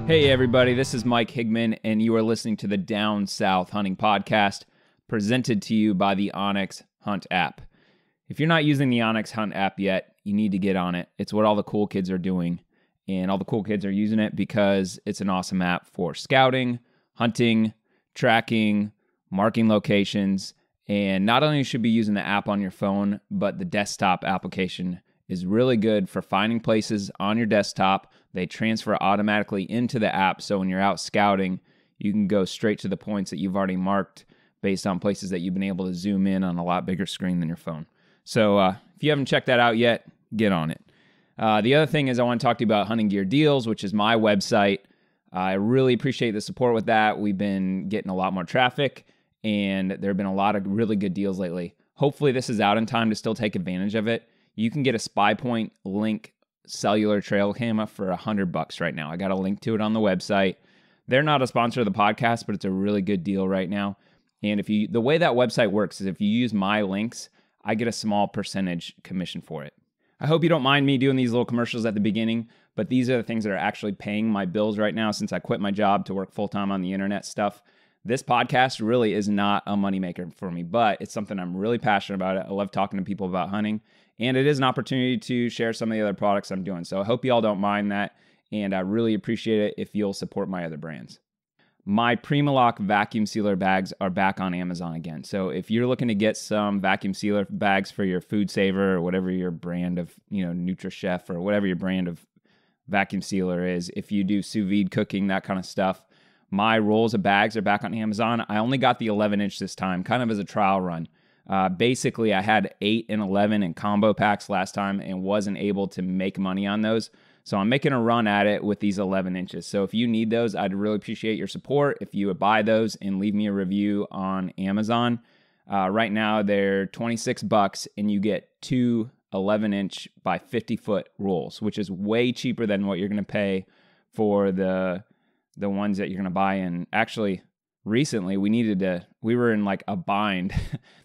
Hey everybody, this is Mike Higman, and you are listening to the Down South Hunting Podcast, presented to you by the onX Hunt app. If you're not using the onX Hunt app yet, you need to get on it. It's what all the cool kids are doing, and all the cool kids are using it because it's an awesome app for scouting, hunting, tracking, marking locations, and not only should you be using the app on your phone, but the desktop application is really good for finding places on your desktop. They transfer automatically into the app, so when you're out scouting, you can go straight to the points that you've already marked based on places that you've been able to zoom in on a lot bigger screen than your phone. So if you haven't checked that out yet, get on it. The other thing is I want to talk to you about Hunting Gear Deals, which is my website. I really appreciate the support with that. We've been getting a lot more traffic, and there have been a lot of really good deals lately. Hopefully this is out in time to still take advantage of it. You can get a SpyPoint Link cellular trail camera for $100 right now. I got a link to it on the website. They're not a sponsor of the podcast, but it's a really good deal right now. And the way that website works is if you use my links, I get a small percentage commission for it. I hope you don't mind me doing these little commercials at the beginning, but these are the things that are actually paying my bills right now since I quit my job to work full-time on the internet stuff. This podcast really is not a moneymaker for me, but it's something I'm really passionate about. I love talking to people about hunting, and it is an opportunity to share some of the other products I'm doing. So I hope you all don't mind that, and I really appreciate it if you'll support my other brands. My Prima Lock vacuum sealer bags are back on Amazon again. So if you're looking to get some vacuum sealer bags for your Food Saver or whatever your brand of, NutriChef or whatever your brand of vacuum sealer is, if you do sous vide cooking, that kind of stuff, my rolls of bags are back on Amazon. I only got the 11-inch this time, kind of as a trial run. Basically, I had 8 and 11 in combo packs last time and wasn't able to make money on those. So I'm making a run at it with these 11 inches. So if you need those, I'd really appreciate your support. If you would buy those and leave me a review on Amazon. Right now, they're $26 and you get 2 11-inch by 50-foot rolls, which is way cheaper than what you're going to pay for the ones that you're going to buy. And actually, recently, we were in like a bind.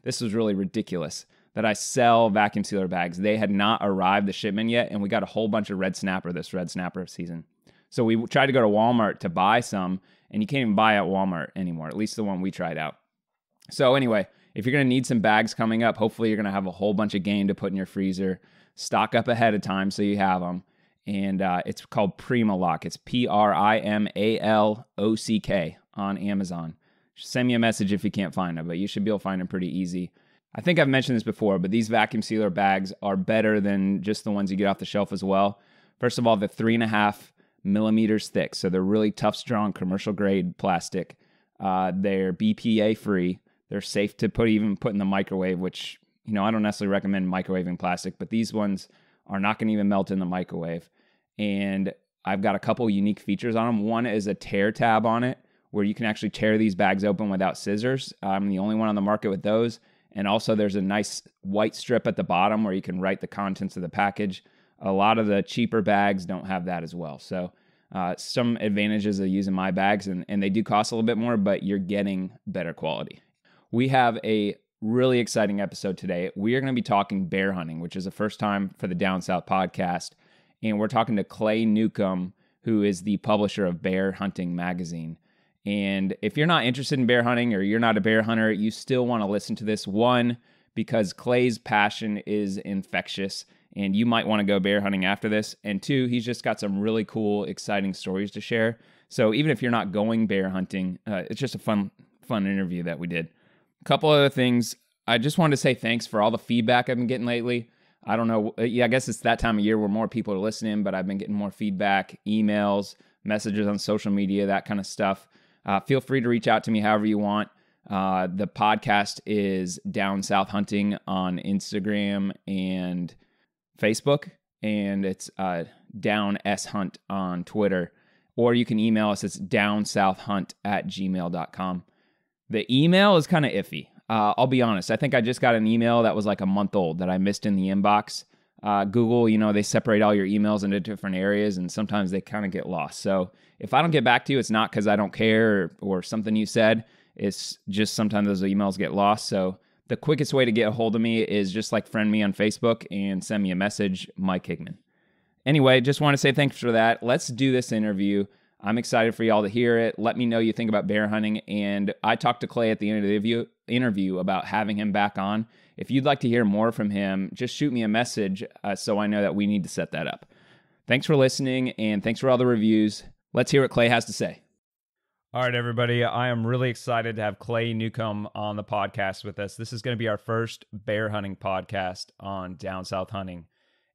This was really ridiculous that I sell vacuum sealer bags. They had not arrived the shipment yet, and we got a whole bunch of red snapper this red snapper season. So we tried to go to Walmart to buy some, and you can't even buy at Walmart anymore, at least the one we tried out. So anyway, if you're going to need some bags coming up, hopefully you're going to have a whole bunch of game to put in your freezer. Stock up ahead of time so you have them. And it's called Prima Lock. It's PRIMALOCK on Amazon. Send me a message if you can't find them, but you should be able to find them pretty easy. I think I've mentioned this before, but these vacuum sealer bags are better than just the ones you get off the shelf as well. First of all, they're 3.5 millimeters thick, so they're really tough, strong, commercial grade plastic. They're BPA free. They're safe to put in the microwave, which, I don't necessarily recommend microwaving plastic, but these ones are not going to even melt in the microwave. And I've got a couple unique features on them. One is a tear tab on it, where you can actually tear these bags open without scissors. I'm the only one on the market with those. And also there's a nice white strip at the bottom where you can write the contents of the package. A lot of the cheaper bags don't have that as well. So some advantages of using my bags, and they do cost a little bit more, but you're getting better quality. We have a really exciting episode today. We are going to be talking bear hunting, which is the first time for the Down South podcast. And we're talking to Clay Newcomb, who is the publisher of Bear Hunting magazine. And if you're not interested in bear hunting or you're not a bear hunter, you still want to listen to this. One, because Clay's passion is infectious and you might want to go bear hunting after this. And two, he's just got some really cool, exciting stories to share. So even if you're not going bear hunting, it's just a fun interview that we did. A couple other things. I just wanted to say thanks for all the feedback I've been getting lately. I don't know. I guess it's that time of year where more people are listening, but I've been getting more feedback, emails, messages on social media, that kind of stuff. Feel free to reach out to me however you want. The podcast is Down South Hunting on Instagram and Facebook, and it's Down S Hunt on Twitter. Or you can email us. It's downsouthhunt@gmail.com. The email is kind of iffy. I'll be honest. I think I just got an email that was like a month old that I missed in the inbox. Google, they separate all your emails into different areas, and sometimes they kind of get lost. So if I don't get back to you, it's not because I don't care or something you said. It's just sometimes those emails get lost. So the quickest way to get a hold of me is just friend me on Facebook and send me a message, Mike Higman. Anyway, just want to say thanks for that. Let's do this interview. I'm excited for y'all to hear it. Let me know you think about bear hunting. And I talked to Clay at the end of the interview about having him back on. If you'd like to hear more from him, just shoot me a message so I know that we need to set that up. Thanks for listening, and thanks for all the reviews. Let's hear what Clay has to say. All right, everybody. I am really excited to have Clay Newcomb on the podcast with us. This is going to be our first bear hunting podcast on Down South Hunting,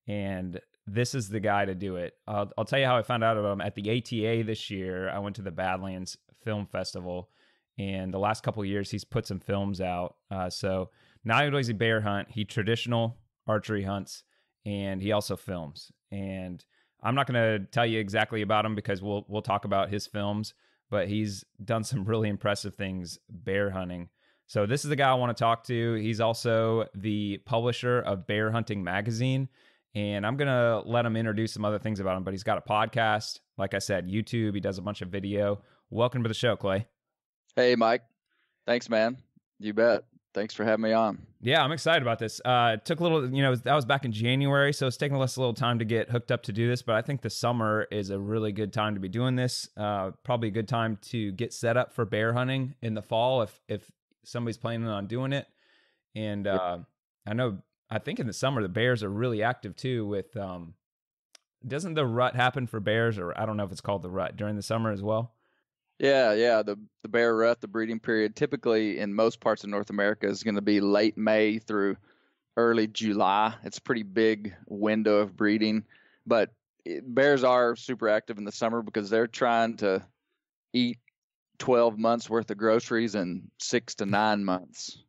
and this is the guy to do it. I'll tell you how I found out about him. At the ATA this year, I went to the Badlands Film Festival, and the last couple of years, he's put some films out. So not only does he bear hunt, he traditional archery hunts, and he also films. And I'm not going to tell you exactly about him because we'll talk about his films, but he's done some really impressive things bear hunting. So this is the guy I want to talk to. He's also the publisher of Bear Hunting Magazine, and I'm going to let him introduce some other things about him, but he's got a podcast, like I said, YouTube. He does a bunch of video. Welcome to the show, Clay. Hey, Mike. Thanks, man. You bet. Thanks for having me on. Yeah, I'm excited about this. It took a little, that was back in January, so it's taking us a little time to get hooked up to do this, but I think the summer is a really good time to be doing this. Probably a good time to get set up for bear hunting in the fall if somebody's planning on doing it. And I think in the summer, the bears are really active too with, doesn't the rut happen for bears, or I don't know if it's called the rut, during the summer as well? Yeah. The bear rut, the breeding period, typically in most parts of North America is going to be late May through early July. It's a pretty big window of breeding, but bears are super active in the summer because they're trying to eat 12 months worth of groceries in 6 to 9 months,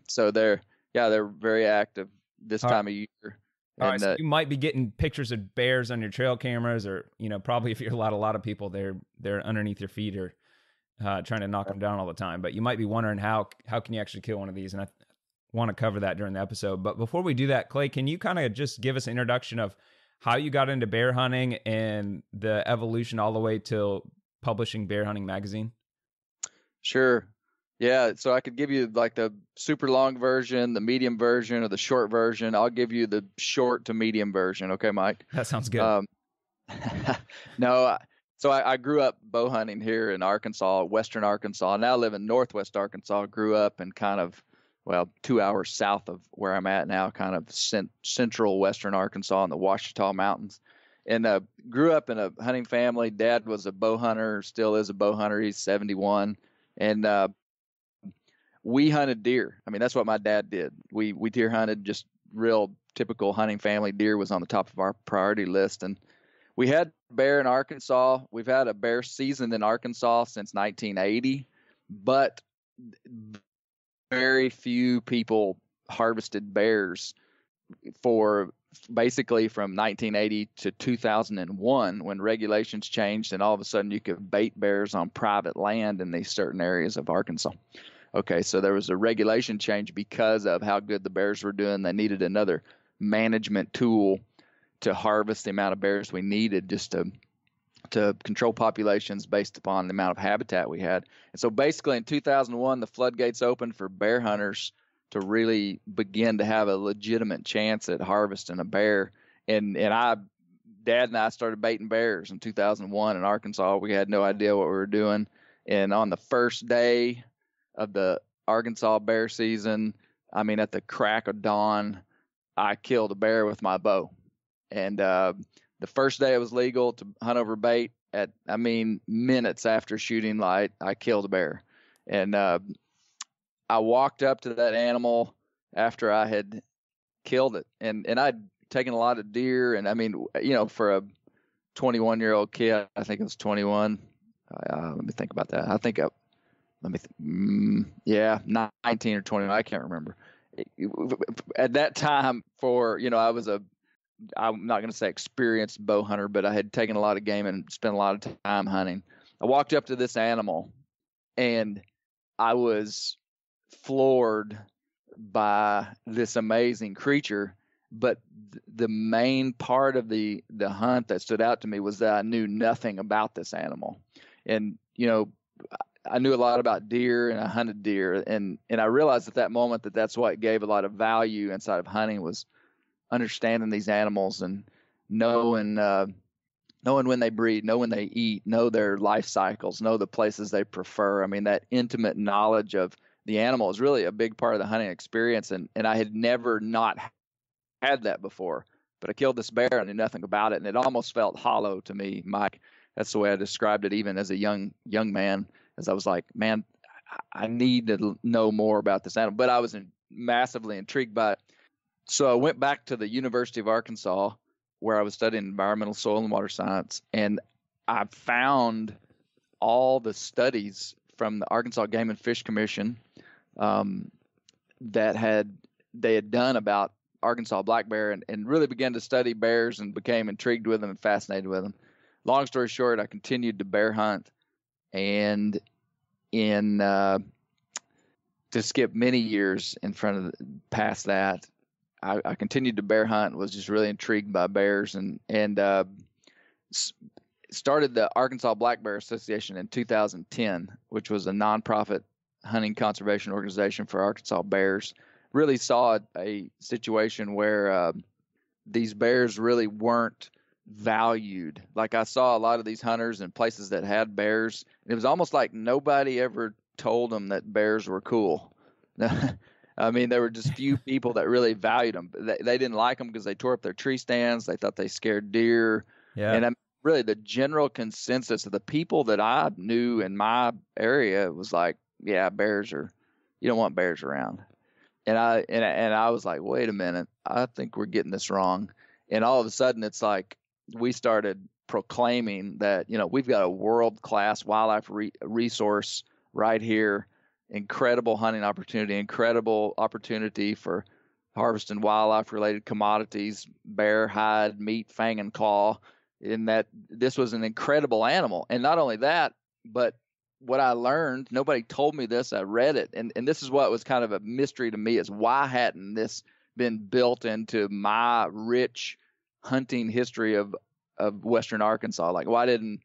so they're very active this time of year. All right, so you might be getting pictures of bears on your trail cameras, or probably if you're a lot of people, they're underneath your feet or trying to knock them down all the time. But you might be wondering how can you actually kill one of these, and I want to cover that during the episode. But before we do that, Clay, can you kind of just give us an introduction of how you got into bear hunting and the evolution all the way to publishing Bear Hunting Magazine? Sure. Yeah, so I could give you like the super long version, the medium version, or the short version. I'll give you the short to medium version. Okay, Mike? That sounds good. No, so I grew up bow hunting here in Arkansas, western Arkansas. I now live in northwest Arkansas. Grew up in kind of, 2 hours south of where I'm at now, kind of central western Arkansas in the Ouachita Mountains. And grew up in a hunting family. Dad was a bow hunter, still is a bow hunter. He's 71. And we hunted deer. I mean, that's what my dad did. We deer hunted, just real typical hunting family. Deer was on the top of our priority list. And we had bear in Arkansas. We've had a bear season in Arkansas since 1980, but very few people harvested bears for basically from 1980 to 2001, when regulations changed and all of a sudden you could bait bears on private land in these certain areas of Arkansas. Okay, so there was a regulation change because of how good the bears were doing. They needed another management tool to harvest the amount of bears we needed just to control populations based upon the amount of habitat we had. And so basically in 2001, the floodgates opened for bear hunters to really begin to have a legitimate chance at harvesting a bear. And Dad and I started baiting bears in 2001 in Arkansas. We had no idea what we were doing. And on the first day of the Arkansas bear season, at the crack of dawn, I killed a bear with my bow. And the first day it was legal to hunt over bait, at minutes after shooting light, I killed a bear. And I walked up to that animal after I had killed it, and I'd taken a lot of deer, and for a 21-year-old kid, I think it was 21. Let me think about that. I think 19 or 20. I can't remember. At that time, I'm not going to say experienced bow hunter, but I had taken a lot of game and spent a lot of time hunting. I walked up to this animal, and I was floored by this amazing creature. But the main part of the hunt that stood out to me was that I knew nothing about this animal. And, I knew a lot about deer, and I hunted deer. And I realized at that moment that that's what gave a lot of value inside of hunting, was understanding these animals and knowing knowing when they breed, know when they eat, know their life cycles, know the places they prefer. I mean, that intimate knowledge of the animal is really a big part of the hunting experience. And I had never not had that before, but I killed this bear and I knew nothing about it. And it almost felt hollow to me, Mike. That's the way I described it, even as a young man, as I was like, man, I need to know more about this animal. But I was massively intrigued by it. So I went back to the University of Arkansas, where I was studying environmental soil and water science, and I found all the studies from the Arkansas Game and Fish Commission that they had done about Arkansas black bear, and really began to study bears and became intrigued with them and fascinated with them. Long story short, I continued to bear hunt, and to skip many years past that, I continued to bear hunt, was just really intrigued by bears, and started the Arkansas Black Bear Association in 2010, which was a nonprofit hunting conservation organization for Arkansas bears. Really saw a situation where these bears really weren't valued. Like, I saw a lot of these hunters in places that had bears, and it was almost like nobody ever told them that bears were cool. I mean, there were just few people that really valued them. They didn't like them because they tore up their tree stands. They thought they scared deer. Yeah. And really the general consensus of the people that I knew in my area was like, yeah, you don't want bears around. And I was like, wait a minute, I think we're getting this wrong. And all of a sudden it's like we started proclaiming that, we've got a world-class wildlife resource right here. Incredible hunting opportunity, incredible opportunity for harvesting wildlife-related commodities, bear, hide, meat, fang, and claw, in that this was an incredible animal. And not only that, but what I learned, nobody told me this, I read it, and this is what was kind of a mystery to me, is why hadn't this been built into my rich hunting history of Western Arkansas? Like, why didn't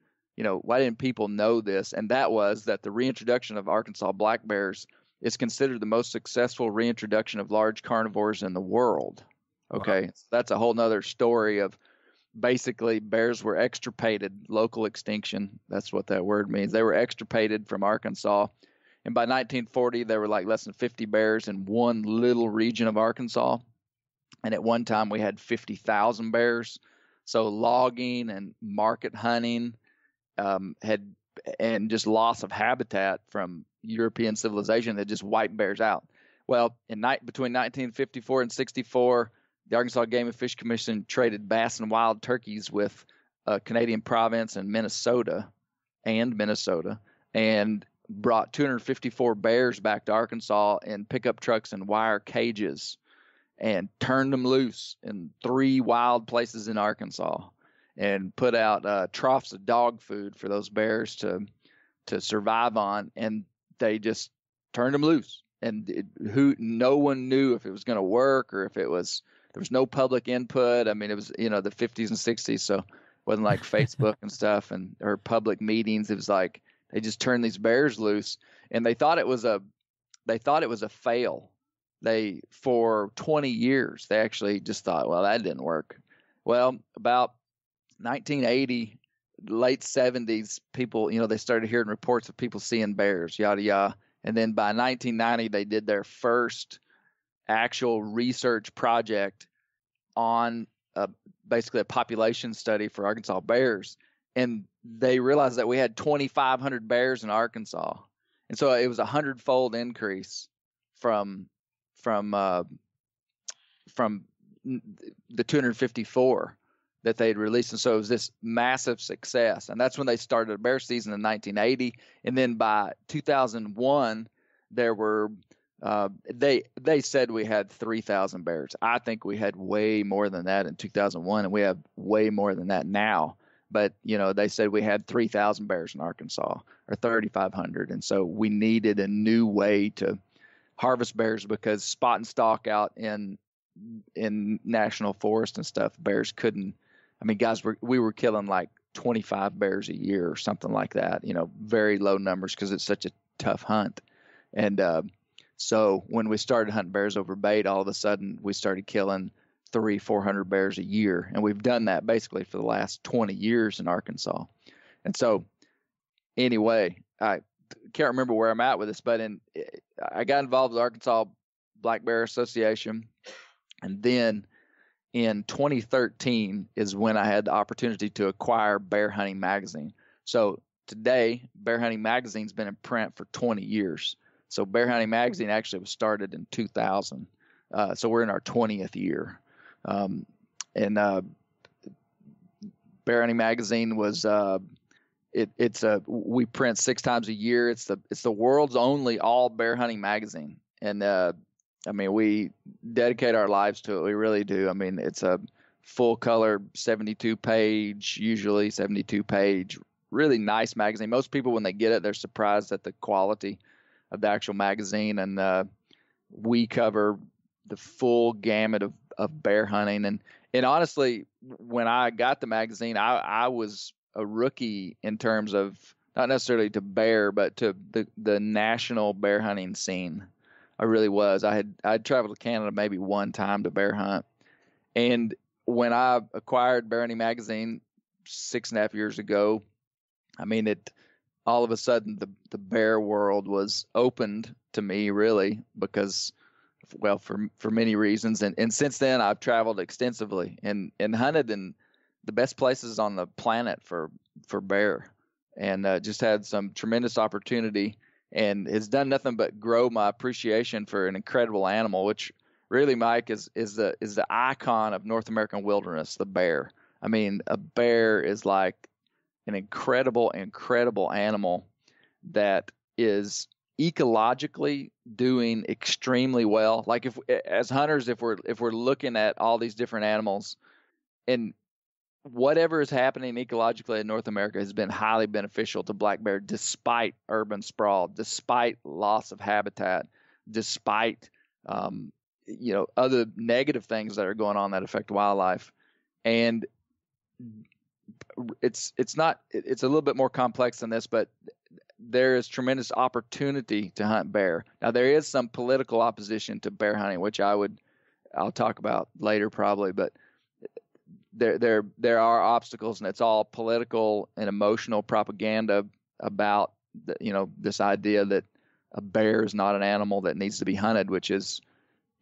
people know this? And that was that the reintroduction of Arkansas black bears is considered the most successful reintroduction of large carnivores in the world. Okay. Wow. So that's a whole nother story of basically bears were extirpated, local extinction. That's what that word means. They were extirpated from Arkansas. And by 1940, there were like less than 50 bears in one little region of Arkansas. And at one time we had 50,000 bears. So logging and market hunting, and just loss of habitat from European civilization that just wiped bears out. Well, between 1954 and 64, the Arkansas Game and Fish Commission traded bass and wild turkeys with Canadian province and Minnesota, and brought 254 bears back to Arkansas in pickup trucks and wire cages, and turned them loose in 3 wild places in Arkansas, and put out troughs of dog food for those bears to survive on. And they just turned them loose. And no one knew if it was going to work, or if there was no public input. I mean, it was, the 50s and 60s. So it wasn't like Facebook and stuff or public meetings. It was like, they just turned these bears loose, and they thought it was a fail. For 20 years, they actually just thought, well, that didn't work. Well, about 1980, late 70s, people, they started hearing reports of people seeing bears, yada, yada. And then by 1990, they did their first actual research project on basically a population study for Arkansas bears. And they realized that we had 2,500 bears in Arkansas. And so it was a 100-fold increase from the 254 that they'd released. And so it was this massive success. And that's when they started a bear season in 1980. And then by 2001, there were, they said we had 3,000 bears. I think we had way more than that in 2001, and we have way more than that now. But, they said we had 3,000 bears in Arkansas, or 3,500. And so we needed a new way to harvest bears, because spot and stalk out in national forest and stuff, bears couldn't. I mean, guys, we were killing like 25 bears a year or something like that, very low numbers because it's such a tough hunt. And so when we started hunting bears over bait, all of a sudden we started killing 400 bears a year. And we've done that basically for the last 20 years in Arkansas. And so anyway, I can't remember where I'm at with this, but I got involved with Arkansas Black Bear Association. And then in 2013 is when I had the opportunity to acquire Bear Hunting Magazine. So today, Bear Hunting Magazine's been in print for 20 years. So Bear Hunting Magazine actually was started in 2000. So we're in our 20th year. Bear Hunting Magazine was we print 6 times a year. It's the world's only all bear hunting magazine. And we dedicate our lives to it. We really do. I mean, it's a full color 72 page, really nice magazine. Most people, when they get it, they're surprised at the quality of the actual magazine. And we cover the full gamut of bear hunting. And honestly, when I got the magazine, I was a rookie in terms of not necessarily to bear, but to the national bear hunting scene. I really was. I'd traveled to Canada maybe one time to bear hunt. And when I acquired Bear Hunting Magazine 6.5 years ago, I mean, all of a sudden the bear world was opened to me, really, because, well, for many reasons. And since then I've traveled extensively and hunted in the best places on the planet for bear, and just had some tremendous opportunity, and has done nothing but grow my appreciation for an incredible animal, which really, Mike, is the icon of North American wilderness, the bear. I mean, a bear is like an incredible animal that is ecologically doing extremely well. Like as hunters, if we're looking at all these different animals, and whatever is happening ecologically in North America has been highly beneficial to black bear, despite urban sprawl, despite loss of habitat, despite other negative things that are going on that affect wildlife. And it's a little bit more complex than this, but there is tremendous opportunity to hunt bear. Now, there is some political opposition to bear hunting, which I'll talk about later probably, but there are obstacles, and it's all political and emotional propaganda about this idea that a bear is not an animal that needs to be hunted, which is,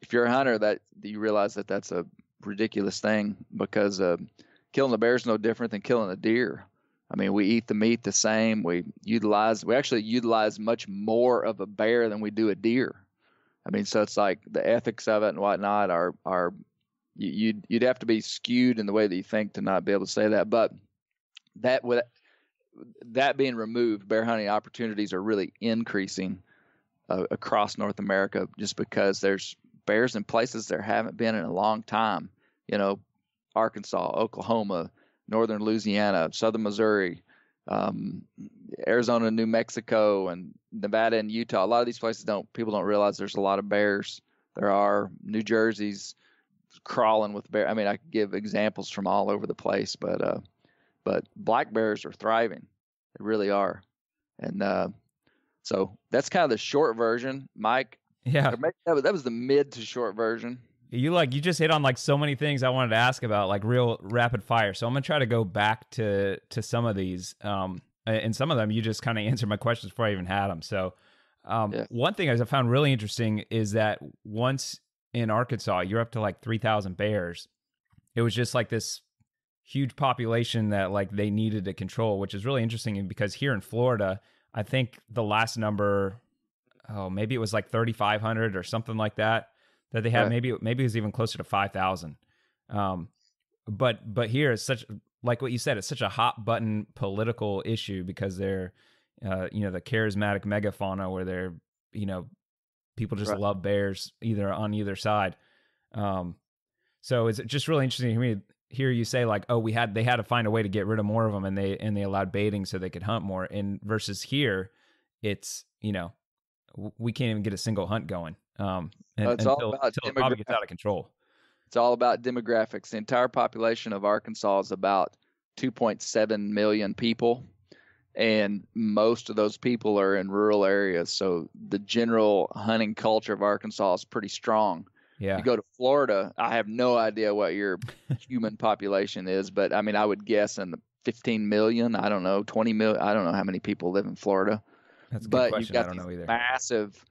if you're a hunter, that you realize that that's a ridiculous thing, because killing a bear is no different than killing a deer. I mean, we eat the meat the same. We actually utilize much more of a bear than we do a deer. I mean, so it's like the ethics of it and whatnot are you'd have to be skewed in the way that you think to not be able to say that. But that being removed, bear hunting opportunities are really increasing across North America, just because there's bears in places there haven't been in a long time. Arkansas, Oklahoma, northern Louisiana, southern Missouri, Arizona, New Mexico, and Nevada and Utah. A lot of these places people don't realize there's a lot of bears. There are. New Jersey's crawling with bear. I mean, I could give examples from all over the place, but black bears are thriving. They really are. And so that's kind of the short version, Mike. Yeah. That was the mid to short version. You just hit on like so many things I wanted to ask about, like real rapid fire. So I'm going to try to go back to some of these. And some of them you just kind of answered my questions before I even had them. So one thing I found really interesting is that once in Arkansas, you're up to like 3,000 bears. It was just like this huge population that like they needed to control, which is really interesting, because here in Florida, I think the last number, maybe it was like 3,500 or something like that they had. Right. Maybe it was even closer to 5,000. But here it's such, like what you said, it's such a hot button political issue, because they're, the charismatic megafauna where they're, people just love bears on either side. So it's just really interesting to hear you say like, they had to find a way to get rid of more of them, and they allowed baiting so they could hunt more. And versus here, it's, we can't even get a single hunt going. Until it probably gets out of control. It's all about demographics. The entire population of Arkansas is about 2.7 million people, and most of those people are in rural areas. So the general hunting culture of Arkansas is pretty strong. Yeah. You go to Florida, I have no idea what your human population is, but I mean, I would guess in the 15 million, I don't know, 20 million. I don't know how many people live in Florida, That's a good but you've question. I got don't these know either. massive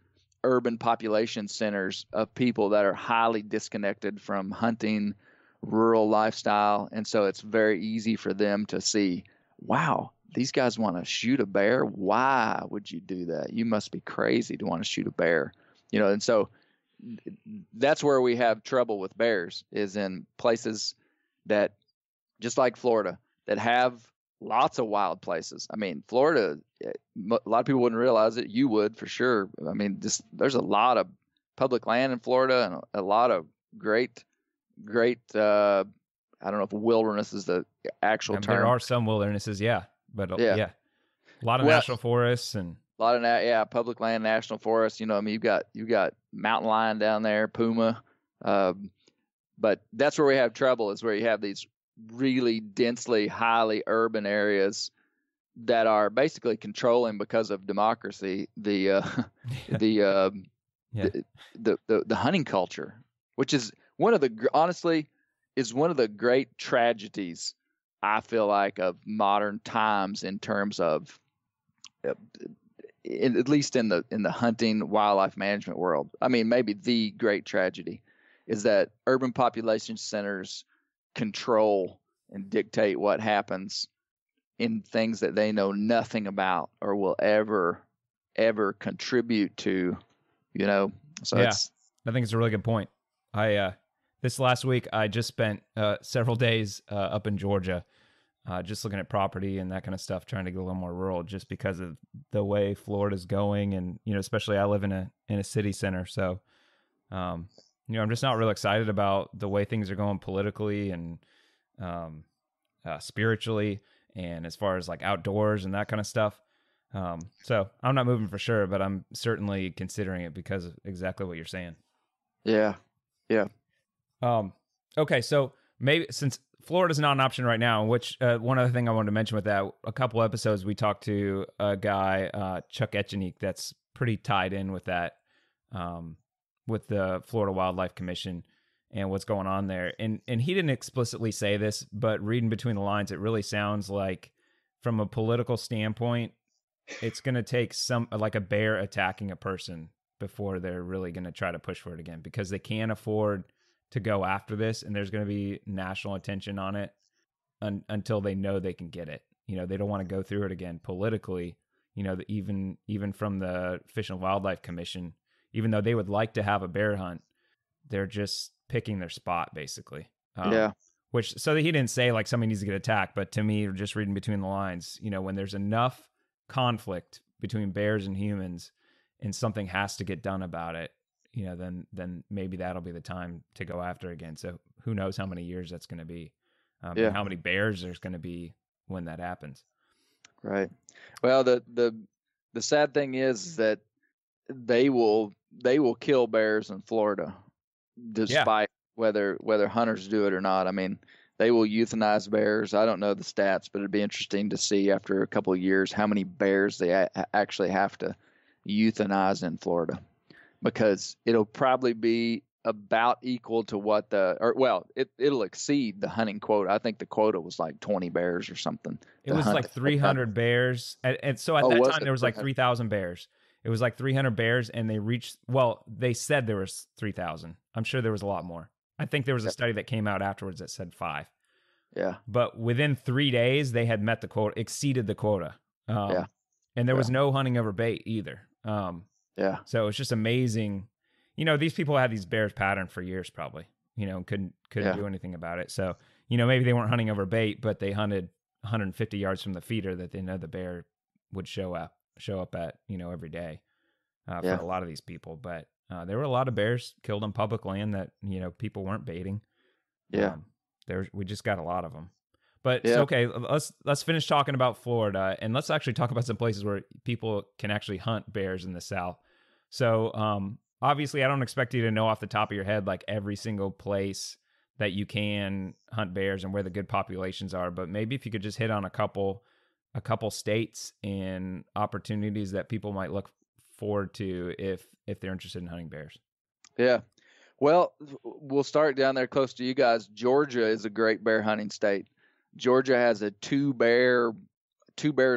urban population centers of people that are highly disconnected from hunting, rural lifestyle. And so it's very easy for them to see, wow, these guys want to shoot a bear. Why would you do that? You must be crazy to want to shoot a bear. And so that's where we have trouble with bears, is in places that, just like Florida, that have lots of wild places. I mean, Florida, a lot of people wouldn't realize it. You would, for sure. I mean, there's a lot of public land in Florida, and a lot of great, I don't know if wilderness is the actual term. There are some wildernesses, yeah. But Yeah. A lot of national forests and a lot of public land, national forests. I mean, you've got mountain lion down there, puma, but that's where we have trouble, is where you have these really densely, highly urban areas that are basically controlling, because of democracy, the hunting culture, which is honestly one of the great tragedies, I feel like, of modern times, in terms of at least in the hunting wildlife management world. I mean, maybe the great tragedy is that urban population centers control and dictate what happens in things that they know nothing about or will ever contribute to, So yeah, I think it's a really good point. This last week I just spent several days up in Georgia, just looking at property and that kind of stuff, trying to get a little more rural, just because of the way Florida's going, and especially I live in a city center, so I'm just not real excited about the way things are going politically and spiritually, and as far as like outdoors and that kind of stuff. So I'm not moving for sure, but I'm certainly considering it because of exactly what you're saying. Yeah. Okay, so maybe since Florida's not an option right now, which one other thing I wanted to mention with that, a couple episodes we talked to a guy, Chuck Etchenique, that's pretty tied in with that, with the Florida Wildlife Commission and what's going on there. And he didn't explicitly say this, but reading between the lines, it really sounds like, from a political standpoint, it's going to take like a bear attacking a person before they're really going to try to push for it again, because they can't afford to go after this, and there's going to be national attention on it until they know they can get it. They don't want to go through it again politically. Even from the Fish and Wildlife Commission, even though they would like to have a bear hunt, they're just picking their spot, basically. So he didn't say like somebody needs to get attacked, but to me, just reading between the lines, when there's enough conflict between bears and humans, and something has to get done about it, then maybe that'll be the time to go after again. So who knows how many years that's going to be, and how many bears there's going to be when that happens. Right. Well, the sad thing is that they will kill bears in Florida, despite whether hunters do it or not. I mean, they will euthanize bears. I don't know the stats, but it'd be interesting to see after a couple of years how many bears they actually have to euthanize in Florida, because it'll probably be about equal to what it'll exceed the hunting quota. I think the quota was like 20 bears or something. It was like 300 bears. And so at that time, there was like 3,000 bears. It was like 300 bears, and they said there was 3,000. I'm sure there was a lot more. I think there was a study that came out afterwards that said 5. Yeah. But within 3 days, they had met the quota, exceeded the quota. And there was no hunting over bait either. So it's just amazing. These people had these bears patterned for years, probably, couldn't do anything about it. So, maybe they weren't hunting over bait, but they hunted 150 yards from the feeder that they know the bear would show up at, every day, for a lot of these people. But there were a lot of bears killed on public land that, people weren't baiting. We just got a lot of them. But so, okay, let's finish talking about Florida, and let's actually talk about some places where people can actually hunt bears in the South. So, obviously, I don't expect you to know off the top of your head like every single place that you can hunt bears and where the good populations are, but maybe if you could just hit on a couple states and opportunities that people might look forward to if they're interested in hunting bears. Yeah. Well, we'll start down there close to you guys. Georgia is a great bear hunting state. Georgia has a two bear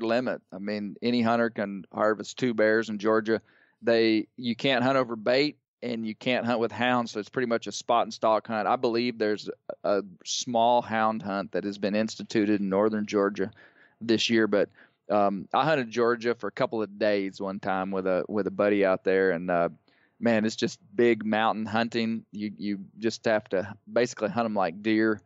limit. I mean, any hunter can harvest 2 bears in Georgia. You can't hunt over bait and you can't hunt with hounds, so it's pretty much a spot and stalk hunt. I believe there's a small hound hunt that has been instituted in northern Georgia this year, but I hunted Georgia for a couple of days one time with a buddy out there, and man, it's just big mountain hunting. You just have to basically hunt them like deer,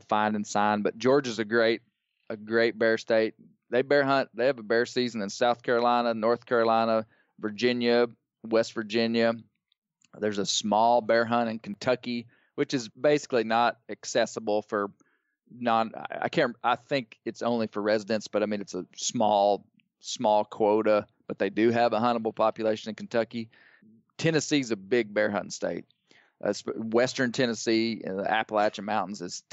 find and sign. But Georgia's a great bear state. They bear hunt. They have a bear season in South Carolina, North Carolina, Virginia, West Virginia. There's a small bear hunt in Kentucky, which is basically not accessible for I think it's only for residents, but I mean, it's a small quota, but they do have a huntable population in Kentucky. Tennessee's a big bear hunting state. Western Tennessee and the Appalachian Mountains is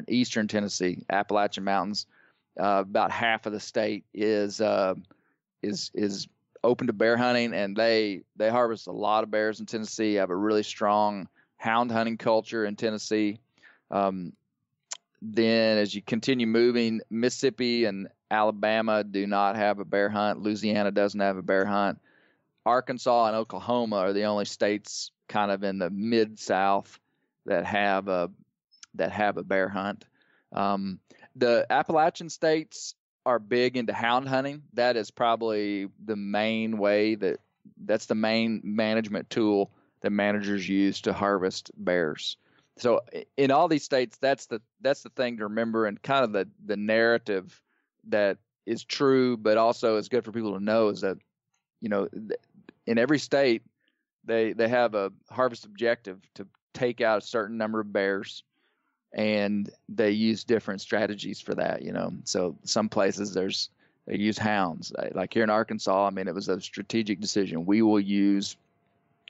Eastern Tennessee, Appalachian Mountains. About half of the state is open to bear hunting, and they harvest a lot of bears in Tennessee. Have a really strong hound hunting culture in Tennessee. Then as you continue moving, Mississippi and Alabama do not have a bear hunt. Louisiana doesn't have a bear hunt. Arkansas and Oklahoma are the only states kind of in the mid-South that have a bear hunt. The Appalachian states are big into hound hunting. That is probably the main way that's the main management tool that managers use to harvest bears. So in all these states, that's the thing to remember, and kind of the narrative that is true, but also is good for people to know is that, in every state, they have a harvest objective to take out a certain number of bears, and they use different strategies for that, So some places they use hounds. Like here in Arkansas, I mean, it was a strategic decision. We will use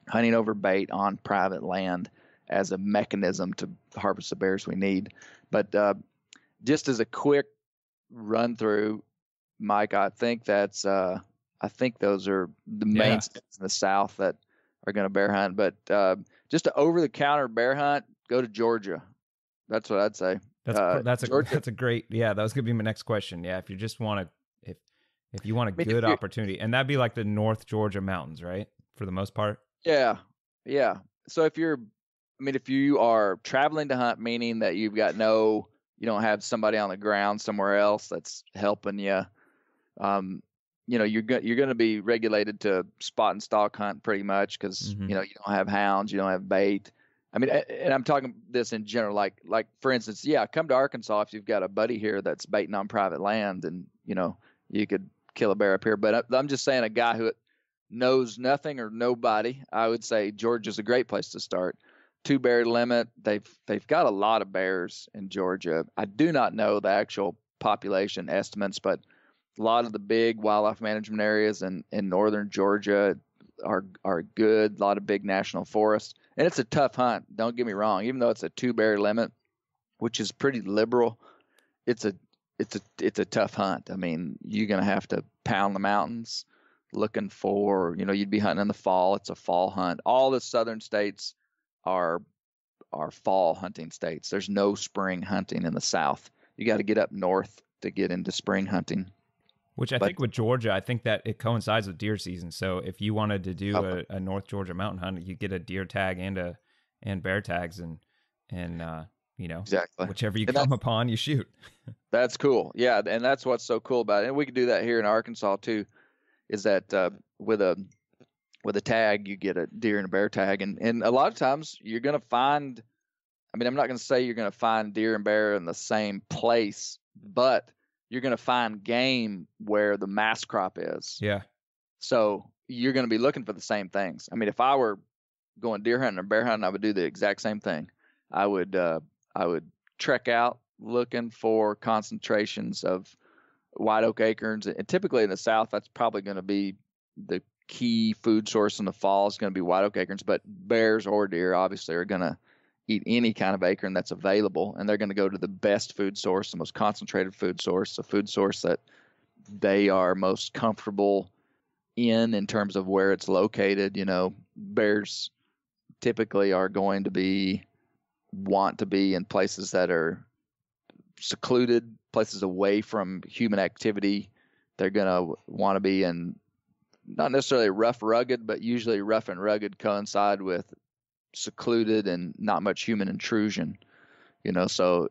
hunting over bait on private land as a mechanism to harvest the bears we need. But just as a quick run through, Mike, I think those are the main states in the South that are going to bear hunt. But just to over the counter bear hunt, go to Georgia. That's what I'd say. That's a great, that was gonna be my next question. Yeah, if you just want to, if you want a good opportunity, and that'd be like the North Georgia mountains, right, for the most part. Yeah. So if you are traveling to hunt, meaning that you don't have somebody on the ground somewhere else that's helping you, you're going to be regulated to spot and stalk hunt pretty much because you don't have hounds, you don't have bait. I mean, and I'm talking this in general, like for instance, come to Arkansas if you've got a buddy here that's baiting on private land, and you could kill a bear up here. But I'm just saying, a guy who knows nothing or nobody, I would say Georgia's a great place to start. 2 bear limit. They've got a lot of bears in Georgia. I do not know the actual population estimates, but a lot of the big wildlife management areas in northern Georgia are good. A lot of big national forests, and it's a tough hunt. Don't get me wrong. Even though it's a 2 bear limit, which is pretty liberal, it's a tough hunt. I mean, you're gonna have to pound the mountains looking for. You'd be hunting in the fall. It's a fall hunt. All the southern states are fall hunting states. There's no spring hunting in the South. You got to get up north to get into spring hunting. Which I think with Georgia, I think that it coincides with deer season. So if you wanted to do a North Georgia mountain hunt, you get a deer tag and bear tags, and exactly whichever you come upon, you shoot. That's cool. Yeah, and that's what's so cool about it. And we can do that here in Arkansas too. Is that with a tag, you get a deer and a bear tag, and a lot of times you're going to find. I mean, I'm not going to say you're going to find deer and bear in the same place, but you're going to find game where the mass crop is. Yeah. So you're going to be looking for the same things. I mean, if I were going deer hunting or bear hunting, I would do the exact same thing. I would trek out looking for concentrations of white oak acorns. And typically in the South, that's probably going to be the key food source in the fall is going to be white oak acorns. But bears or deer obviously are going to eat any kind of acorn that's available, and they're going to go to the best food source, the most concentrated food source, a food source that they are most comfortable in terms of where it's located. Bears typically are going to want to be in places that are secluded, places away from human activity. They're going to want to be in not necessarily rough, rugged, but usually rough and rugged coincide with secluded and not much human intrusion. So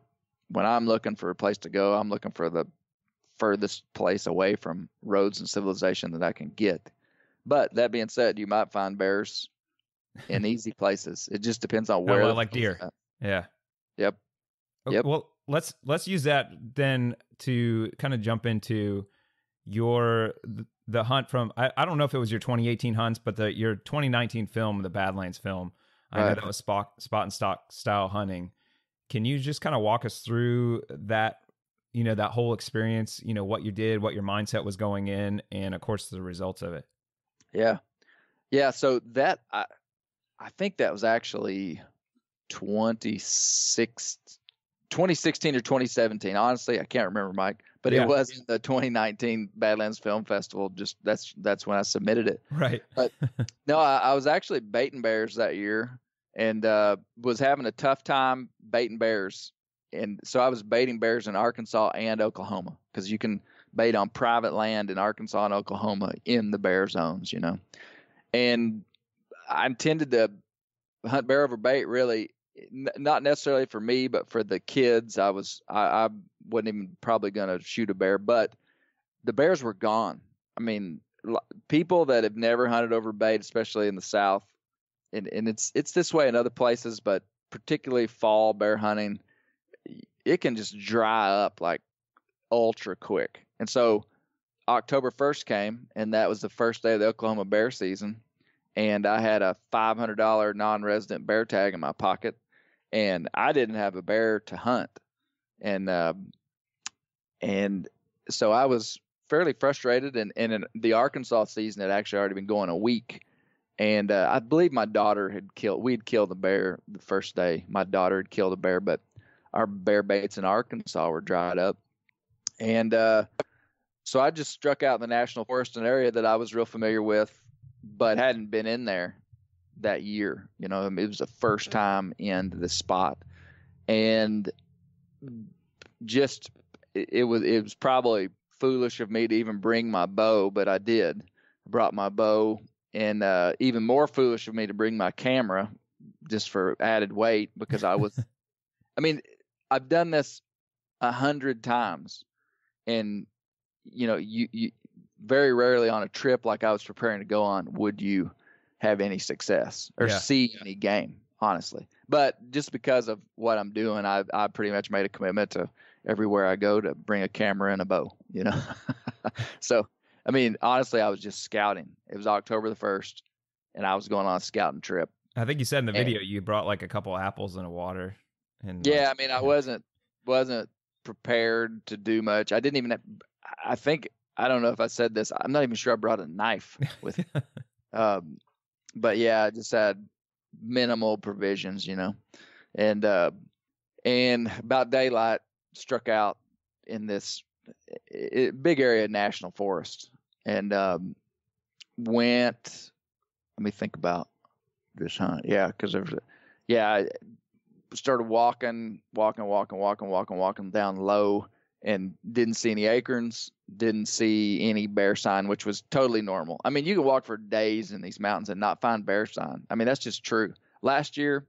when I'm looking for a place to go, I'm looking for the furthest place away from roads and civilization that I can get. But that being said, you might find bears in easy places. It just depends on where. Like deer. Yeah. Yep. Okay, Yep. well, let's use that then to kind of jump into the hunt from, I don't know if it was your 2018 hunts, but your 2019 film, the Badlands film. I know that was spot and stock style hunting. Can you just kind of walk us through that, that whole experience, what you did, what your mindset was going in, and of course the results of it? Yeah. Yeah. So that, I think that was actually 2016 or 2017. Honestly, I can't remember, Mike, but it was in the 2019 Badlands Film Festival. Just that's when I submitted it. Right. But no, I was actually baiting bears that year and was having a tough time baiting bears. And so I was baiting bears in Arkansas and Oklahoma, because you can bait on private land in Arkansas and Oklahoma in the bear zones, And I intended to hunt bear over bait, really, not necessarily for me, but for the kids. I wasn't even probably going to shoot a bear, but the bears were gone. I mean, people that have never hunted over bait, especially in the South, and it's this way in other places, but particularly fall bear hunting, it can just dry up like ultra quick. And so October 1st came, and that was the first day of the Oklahoma bear season. And I had a $500 non-resident bear tag in my pocket, and I didn't have a bear to hunt. And so I was fairly frustrated. And in the Arkansas season had actually already been going a week. And I believe my daughter we'd killed the bear the first day. My daughter had killed a bear, but our bear baits in Arkansas were dried up. And so I just struck out in the national forest, an area that I was real familiar with, but hadn't been in there that year. It was the first time in the spot. And just, it was probably foolish of me to even bring my bow, but I did. I brought my bow, and even more foolish of me to bring my camera just for added weight, because I've done this 100 times, and you very rarely on a trip like I was preparing to go on would you have any success or see any game, honestly. But just because of what I'm doing, I pretty much made a commitment to everywhere I go to bring a camera and a bow, So, honestly, I was just scouting. It was October the 1st, and I was going on a scouting trip. I think you said in the video you brought like a couple apples and a water. And I wasn't prepared to do much. I didn't even I don't know if I said this. I'm not even sure I brought a knife with me. But yeah, I just had minimal provisions, and about daylight struck out in this big area of national forest, and let me think about this hunt. Yeah. Cause I started walking down low, and didn't see any acorns, didn't see any bear sign, which was totally normal. You can walk for days in these mountains and not find bear sign. That's just true. Last year,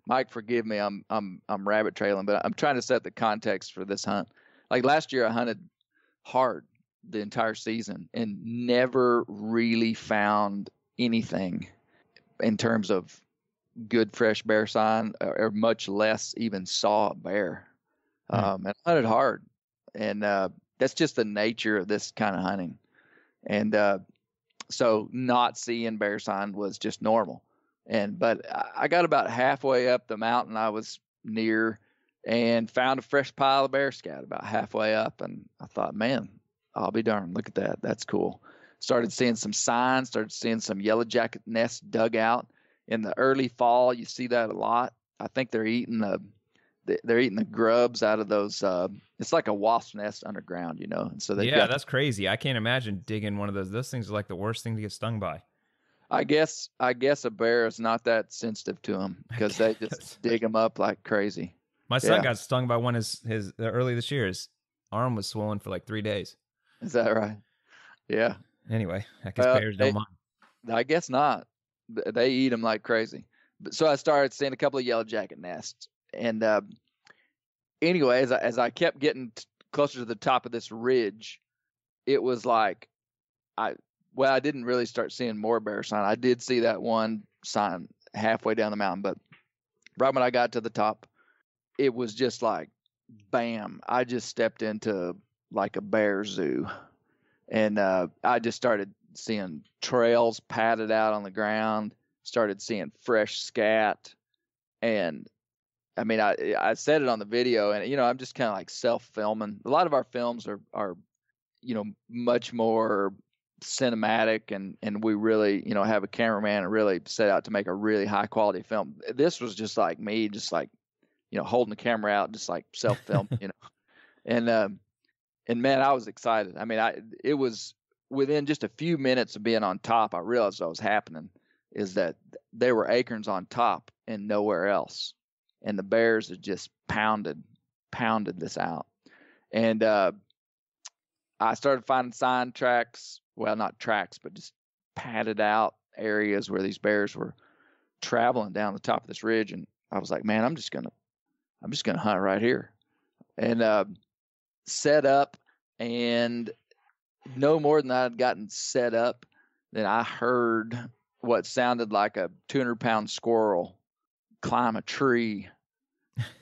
Mike, forgive me, I'm rabbit trailing, but I'm trying to set the context for this hunt. Like last year, I hunted hard the entire season and never really found anything in terms of good fresh bear sign, or much less even saw a bear. And I hunted hard, and that's just the nature of this kind of hunting. And so not seeing bear sign was just normal. But I got about halfway up the mountain I was near, and found a fresh pile of bear scat about halfway up, and I thought, man, I'll be darned, look at that, that's cool. Started seeing some signs, started seeing some yellow jacket nests dug out. In the early fall, you see that a lot. I think they're eating the grubs out of those. It's like a wasp nest underground, And so that's crazy. I can't imagine digging one of those. Those things are like the worst thing to get stung by. I guess a bear is not that sensitive to them because they just dig them up like crazy. My son got stung by one his early this year. His arm was swollen for like 3 days. Is that right? Yeah. Anyway, I guess bears don't mind. I guess not. They eat them like crazy. So I started seeing a couple of yellow jacket nests. And anyway, as I kept getting closer to the top of this ridge, it was like I didn't really start seeing more bear sign. I did see that one sign halfway down the mountain, but right when I got to the top, it was just like, bam, I just stepped into like a bear zoo. And I just started seeing trails padded out on the ground, started seeing fresh scat. And I mean, I said it on the video, and, I'm just kind of like self-filming. A lot of our films are much more cinematic, and we really, have a cameraman and really set out to make a really high quality film. This was just like me, just like, holding the camera out, just like self-film, and man, I was excited. I mean, it was within just a few minutes of being on top, I realized what was happening is that there were acorns on top and nowhere else. And the bears had just pounded this out. And I started finding sign tracks. Well, not tracks, but just padded out areas where these bears were traveling down the top of this ridge. And I was like, man, I'm just gonna hunt right here. And set up, and no more than I had gotten set up than I heard what sounded like a 200-pound squirrel climb a tree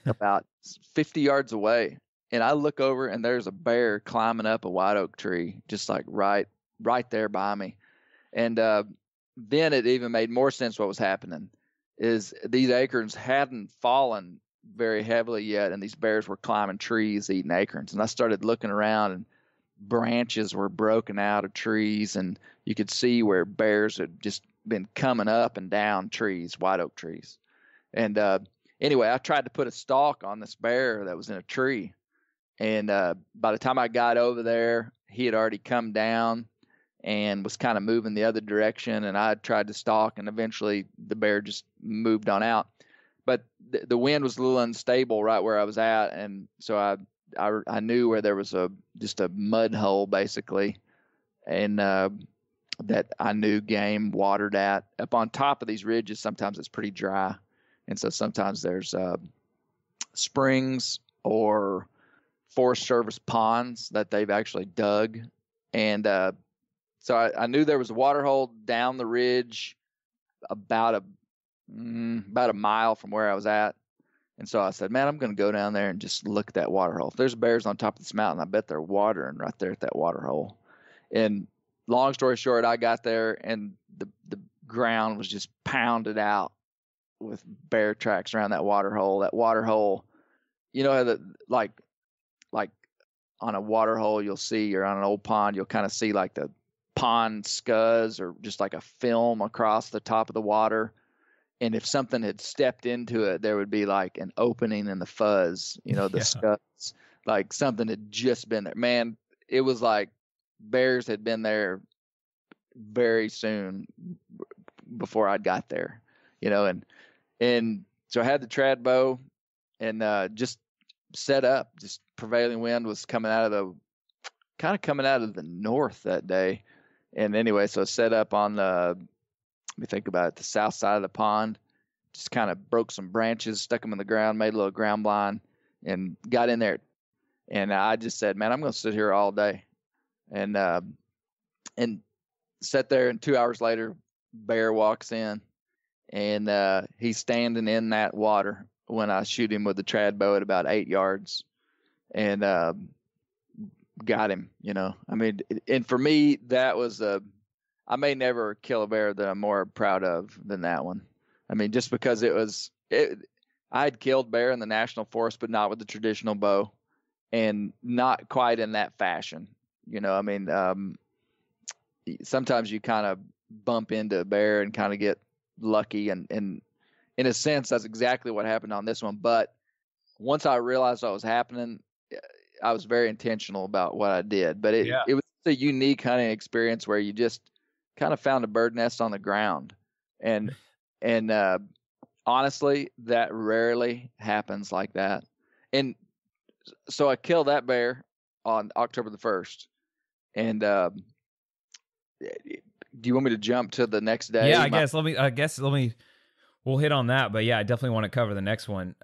about 50 yards away. And I look over, and there's a bear climbing up a white oak tree, just like right there by me. And then it even made more sense what was happening is these acorns hadn't fallen very heavily yet, and these bears were climbing trees eating acorns. And I started looking around, and branches were broken out of trees, and you could see where bears had just been coming up and down trees, white oak trees. And anyway, I tried to put a stalk on this bear that was in a tree, and by the time I got over there, he had already come down and was kind of moving the other direction, and I tried to stalk, and eventually the bear just moved on out. But the wind was a little unstable right where I was at, and so I knew where there was just a mud hole basically, and that I knew game watered at. Up on top of these ridges, sometimes it's pretty dry, and so sometimes there's springs or Forest Service ponds that they've actually dug, and so I knew there was a water hole down the ridge about a mile from where I was at. And so I said, man, I'm going to go down there and just look at that water hole. If there's bears on top of this mountain, I bet they're watering right there at that water hole. And long story short, I got there, and the ground was just pounded out with bear tracks around that water hole. That water hole, like on a water hole you'll see, or on an old pond, you'll kind of see like the pond scuzz or just like a film across the top of the water. And if something had stepped into it, there would be like an opening in the fuzz, the scuds, like something had just been there. Man, it was like bears had been there very soon before I got there, and so I had the trad bow and just set up. Just prevailing wind was coming out of the north that day. And anyway, so I set up on let me think about it, the south side of the pond, just kind of broke some branches, stuck them in the ground, made a little ground blind, and got in there. And I just said, man, I'm going to sit here all day. And sat there, and 2 hours later, bear walks in, and he's standing in that water when I shoot him with the trad bow at about 8 yards, and got him, I mean, and for me, that was I may never kill a bear that I'm more proud of than that one. I mean, just because I had killed bear in the national forest, but not with the traditional bow, and not quite in that fashion. I mean, sometimes you kind of bump into a bear and kind of get lucky, and in a sense, that's exactly what happened on this one. But once I realized what was happening, I was very intentional about what I did. But it was a unique hunting experience where you just kind of found a bird nest on the ground. And honestly, that rarely happens like that. And so I killed that bear on October the 1st. And do you want me to jump to the next day? Yeah, I guess let me we'll hit on that, but yeah, I definitely want to cover the next one.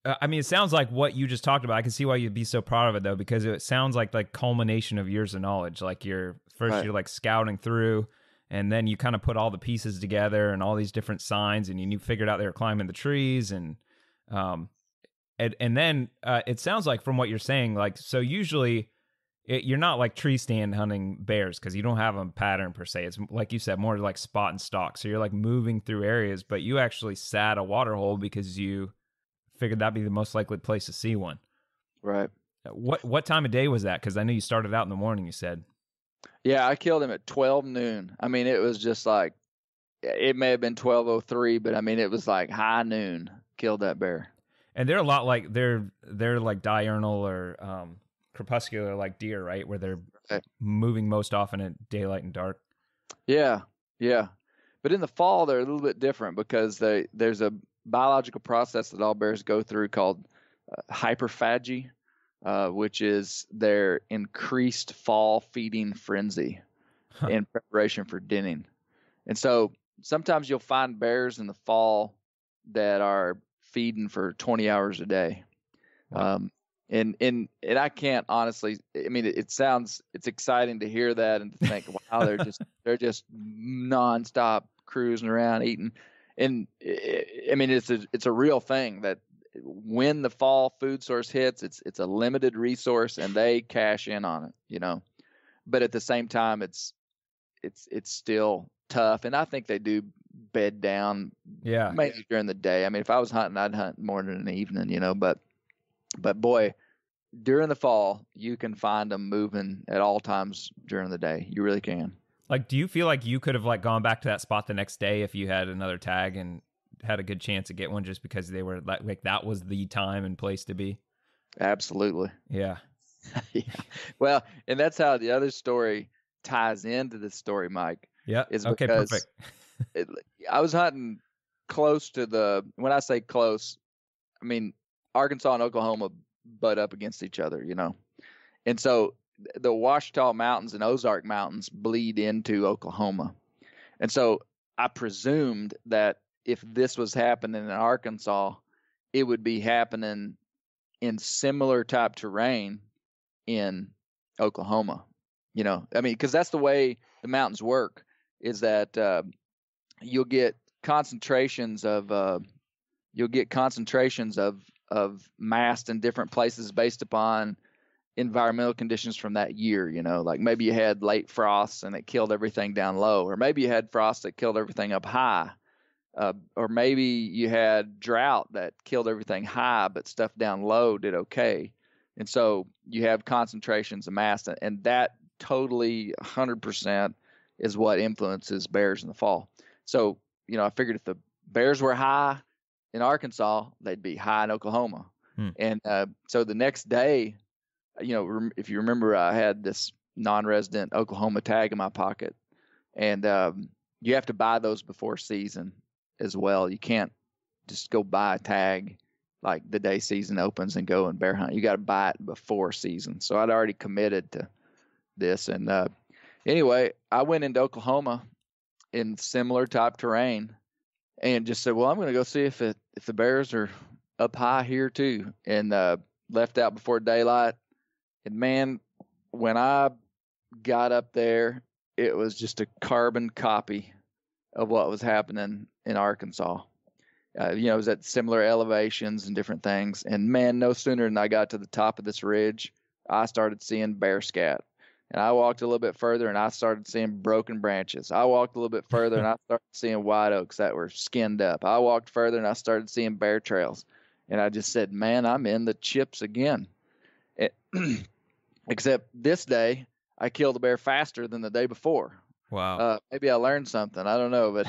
I mean, it sounds like what you just talked about. I can see why you'd be so proud of it though, because it sounds like culmination of years of knowledge. Like you're like scouting through, and then you kind of put all the pieces together and all these different signs, and you figured out they were climbing the trees, and then it sounds like from what you're saying, like, so usually you're not like tree stand hunting bears because you don't have a pattern per se. It's like you said, more like spot and stalk. So you're like moving through areas, but you actually sat a water hole because you figured that'd be the most likely place to see one. Right. What time of day was that? Because I know you started out in the morning, you said. Yeah, I killed him at 12 noon. I mean, it was just like, it may have been 12:03, but I mean, it was like high noon. Killed that bear. And they're a lot like they're like diurnal or crepuscular like deer, right? Where they're moving most often at daylight and dark. Yeah. But in the fall, they're a little bit different because there's a biological process that all bears go through called hyperphagy, which is their increased fall feeding frenzy in preparation for denning. And so sometimes you'll find bears in the fall that are feeding for 20 hours a day. Wow. And I can't honestly, I mean, it's exciting to hear that and to think, wow, they're just nonstop cruising around eating. And I mean, it's a real thing that when the fall food source hits, it's a limited resource and they cash in on it, but at the same time, it's still tough. And I think they do bed down mainly during the day. I mean, if I was hunting, I'd hunt morning and evening, but boy, during the fall, you can find them moving at all times during the day. You really can. Like, do you feel like you could have like gone back to that spot the next day if you had another tag and had a good chance to get one just because they were like that was the time and place to be? Absolutely. Yeah. Yeah. Well, and that's how the other story ties into this story, Mike. Yeah. Is okay, because perfect. I was hunting close to when I say close, I mean Arkansas and Oklahoma butt up against each other, and so the Ouachita Mountains and Ozark Mountains bleed into Oklahoma. And so I presumed that if this was happening in Arkansas, it would be happening in similar type terrain in Oklahoma. I mean, because that's the way the mountains work, is that you'll get concentrations of mast in different places based upon environmental conditions from that year. Like maybe you had late frosts and it killed everything down low, or maybe you had frost that killed everything up high, or maybe you had drought that killed everything high, but stuff down low did okay. And so you have concentrations of mast, and that totally 100% is what influences bears in the fall. So, I figured if the bears were high in Arkansas, they'd be high in Oklahoma. And so the next day, if you remember, I had this non-resident Oklahoma tag in my pocket, and you have to buy those before season as well. You can't just go buy a tag like the day season opens and go and bear hunt. You got to buy it before season. So I'd already committed to this. And anyway, I went into Oklahoma in similar type terrain and just said, well, I'm going to go see if the bears are up high here too, and left out before daylight. And man, when I got up there, it was just a carbon copy of what was happening in Arkansas. It was at similar elevations and different things. And man, no sooner than I got to the top of this ridge, I started seeing bear scat. And I walked a little bit further and I started seeing broken branches. I walked a little bit further and I started seeing white oaks that were skinned up. I walked further and I started seeing bear trails. And I just said, man, I'm in the chips again. Except this day, I killed a bear faster than the day before. Wow. Maybe I learned something. I don't know. But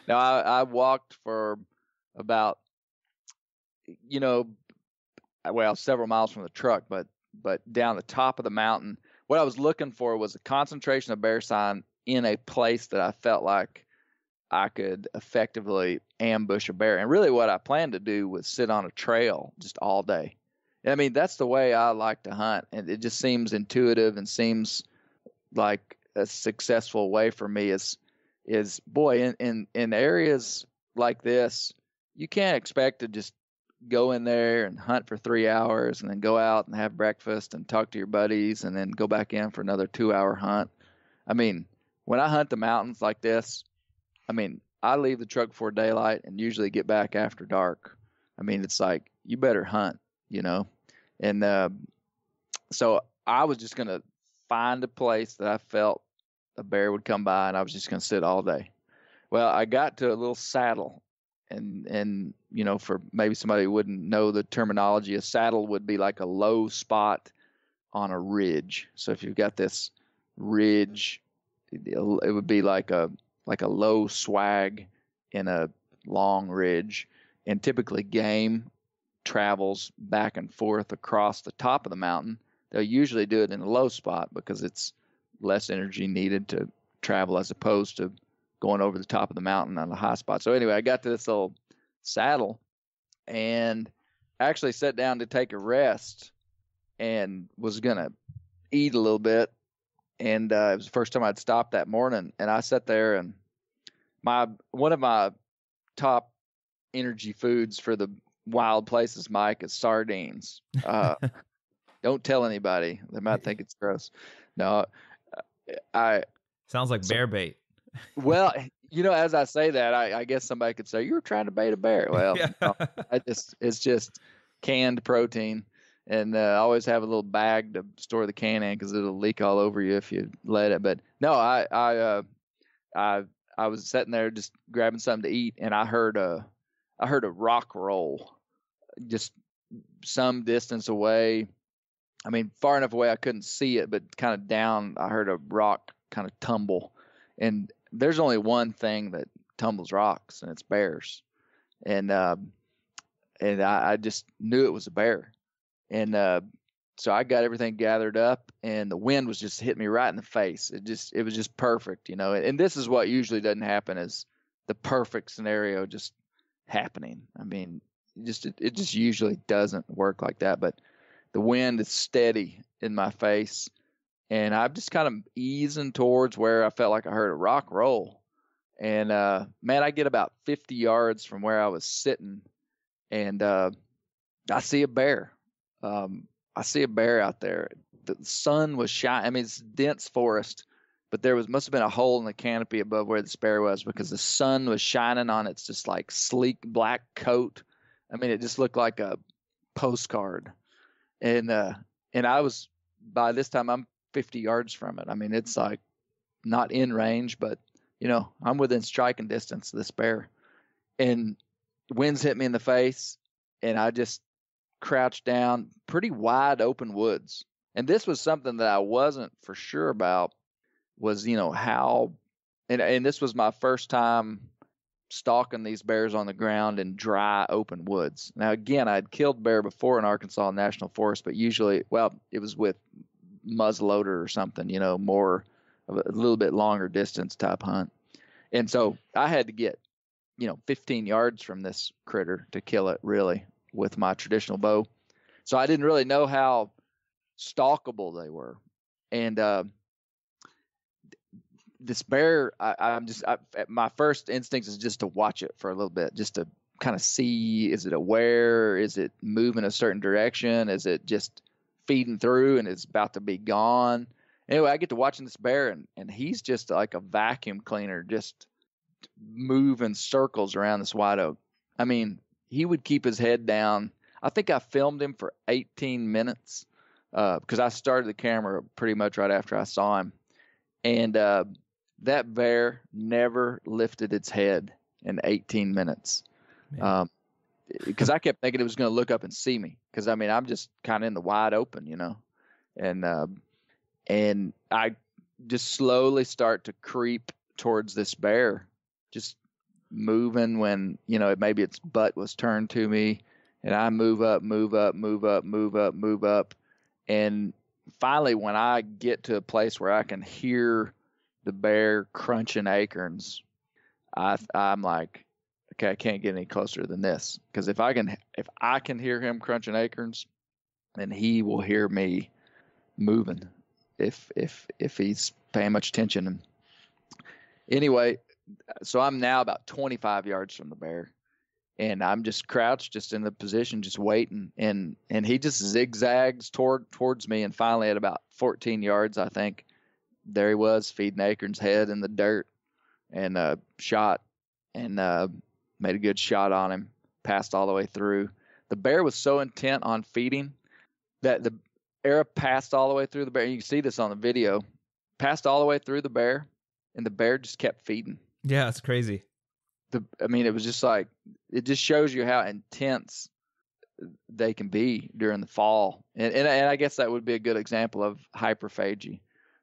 now I walked for about, several miles from the truck, but down the top of the mountain what I was looking for was a concentration of bear sign in a place that I felt like I could effectively ambush a bear. And really what I planned to do was sit on a trail just all day. I mean, that's the way I like to hunt. And it just seems intuitive and seems like a successful way for me is boy, in areas like this, you can't expect to just go in there and hunt for 3 hours and then go out and have breakfast and talk to your buddies and then go back in for another 2-hour hunt. I mean, when I hunt the mountains like this, I mean, I leave the truck before daylight and usually get back after dark. I mean, it's like, you better hunt, you know? And so I was just going to find a place that I felt a bear would come by, and I was just going to sit all day. Well, I got to a little saddle, and you know, for maybe somebody who wouldn't know the terminology, a saddle would be like a low spot on a ridge. So if you've got this ridge, it would be like a low swag in a long ridge, and typically game travels back and forth across the top of the mountain. They'll usually do it in a low spot because it's less energy needed to travel as opposed to going over the top of the mountain on the high spot. So anyway, I got to this little saddle and actually sat down to take a rest and was going to eat a little bit. And it was the first time I'd stopped that morning, and I sat there, and one of my top energy foods for the wild places, Mike, is sardines. Don't tell anybody. They might think it's gross. No, sounds like bear bait. Well, you know, as I say that, I guess somebody could say, you were trying to bait a bear. Well, Yeah. no, it's just canned protein. And I always have a little bag to store the can in because it'll leak all over you if you let it. But no, I was sitting there just grabbing something to eat, and I heard a rock roll just some distance away. I mean, far enough away I couldn't see it, but kind of down, I heard a rock kind of tumble. And there's only one thing that tumbles rocks, and it's bears. And I just knew it was a bear. And so I got everything gathered up, and the wind was just hitting me right in the face. It was just perfect, you know. And this is what usually doesn't happen, is the perfect scenario just happening. I mean, it just usually doesn't work like that. But the wind is steady in my face, and I'm just kind of easing towards where I felt like I heard a rock roll. And man, I get about 50 yards from where I was sitting, and I see a bear. I see a bear out there. The sun was shining. I mean, it's dense forest, but there must have been a hole in the canopy above where this bear was, because the sun was shining on its just like sleek black coat. I mean, it just looked like a postcard. And I was, by this time, I'm 50 yards from it. I mean, it's like not in range, but you know, I'm within striking distance of this bear. And winds hit me in the face, and I just crouched down, pretty wide open woods. And this was something that I wasn't for sure about, was, you know, how, and this was my first time stalking these bears on the ground in dry open woods. Now, again, I'd killed bear before in Arkansas National Forest, but usually, well, it was with muzzleloader or something, you know, more of a little bit longer distance type hunt. And so I had to get, you know, 15 yards from this critter to kill it, really, with my traditional bow. So I didn't really know how stalkable they were. And this bear, my first instinct is just to watch it for a little bit, just to kind of see, is it aware? Is it moving a certain direction? Is it just feeding through and it's about to be gone? Anyway, I get to watching this bear, and he's just like a vacuum cleaner, just moving circles around this white oak. I mean, he would keep his head down. I think I filmed him for 18 minutes because I started the camera pretty much right after I saw him. And that bear never lifted its head in 18 minutes. Because I kept thinking it was going to look up and see me. Because, I mean, I'm just kind of in the wide open, you know. And I just slowly start to creep towards this bear, just moving when, you know, maybe its butt was turned to me, and I move up. And finally, when I get to a place where I can hear the bear crunching acorns, I'm like, okay, I can't get any closer than this, because if I can hear him crunching acorns, then he will hear me moving if he's paying much attention. And anyway, so I'm now about 25 yards from the bear, and I'm just crouched, just in the position, just waiting, and he just zigzags towards me, and finally at about 14 yards, I think, there he was, feeding acorns head in the dirt, and shot, and made a good shot on him, passed all the way through. The bear was so intent on feeding that the arrow passed all the way through the bear. You can see this on the video. Passed all the way through the bear, and the bear just kept feeding. Yeah, it's crazy. It was just like, it just shows you how intense they can be during the fall. And I guess that would be a good example of hyperphagy.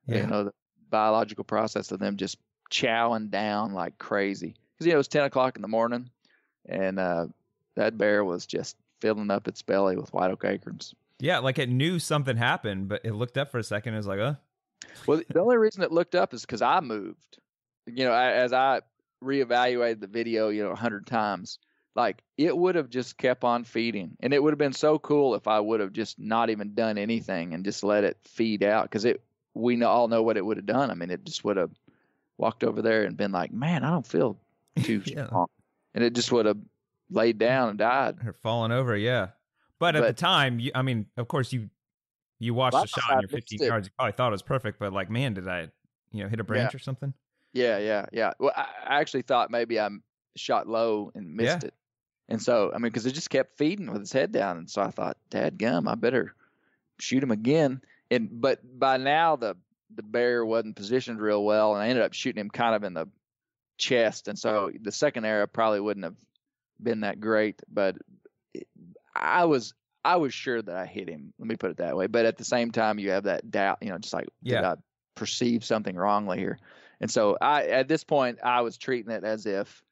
Yeah. The biological process of them just chowing down like crazy. Because, it was 10 o'clock in the morning, and that bear was just filling up its belly with white oak acorns. Yeah, like it knew something happened, but it looked up for a second and was like, Well, the only reason it looked up is because I moved. As I reevaluated the video, 100 times, like, it would have just kept on feeding. And it would have been so cool if I would have just not even done anything and just let it feed out, because we all know what it would have done. I mean, it just would have walked over there and been like, man, I don't feel too strong. And it just would have laid down and died. or falling over, yeah. But at the time, of course, you watched the shot and you're 15 yards. You probably thought it was perfect, but like, man, did I, hit a branch or something? Yeah. Well, I actually thought maybe I shot low and missed it. And so, because it just kept feeding with its head down. And so I thought, dadgum, I better shoot him again. But by now, the bear wasn't positioned real well, and I ended up shooting him kind of in the chest. And so the second arrow probably wouldn't have been that great, but I was sure that I hit him. Let me put it that way. But at the same time, you have that doubt, just like, did I perceive something wrongly here? And so at this point, I was treating it as if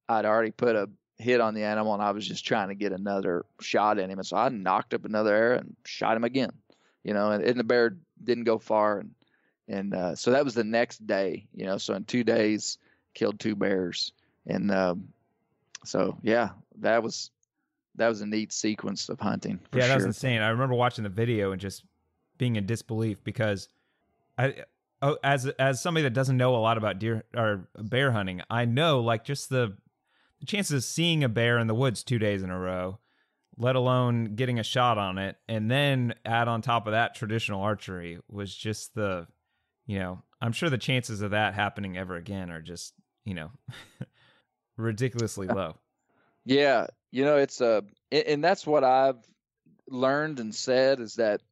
I'd already put a hit on the animal, and I was just trying to get another shot at him. And so I knocked up another arrow and shot him again, and the bear didn't go far. And so that was the next day, so in 2 days, killed 2 bears. And so, yeah, that was a neat sequence of hunting. For that was sure. insane. I remember watching the video and just being in disbelief, because as somebody that doesn't know a lot about deer or bear hunting, I know, like, just the chances of seeing a bear in the woods 2 days in a row, let alone getting a shot on it, and then add on top of that traditional archery, was just I'm sure the chances of that happening ever again are just, ridiculously low. Yeah. It's and that's what I've learned and said, is that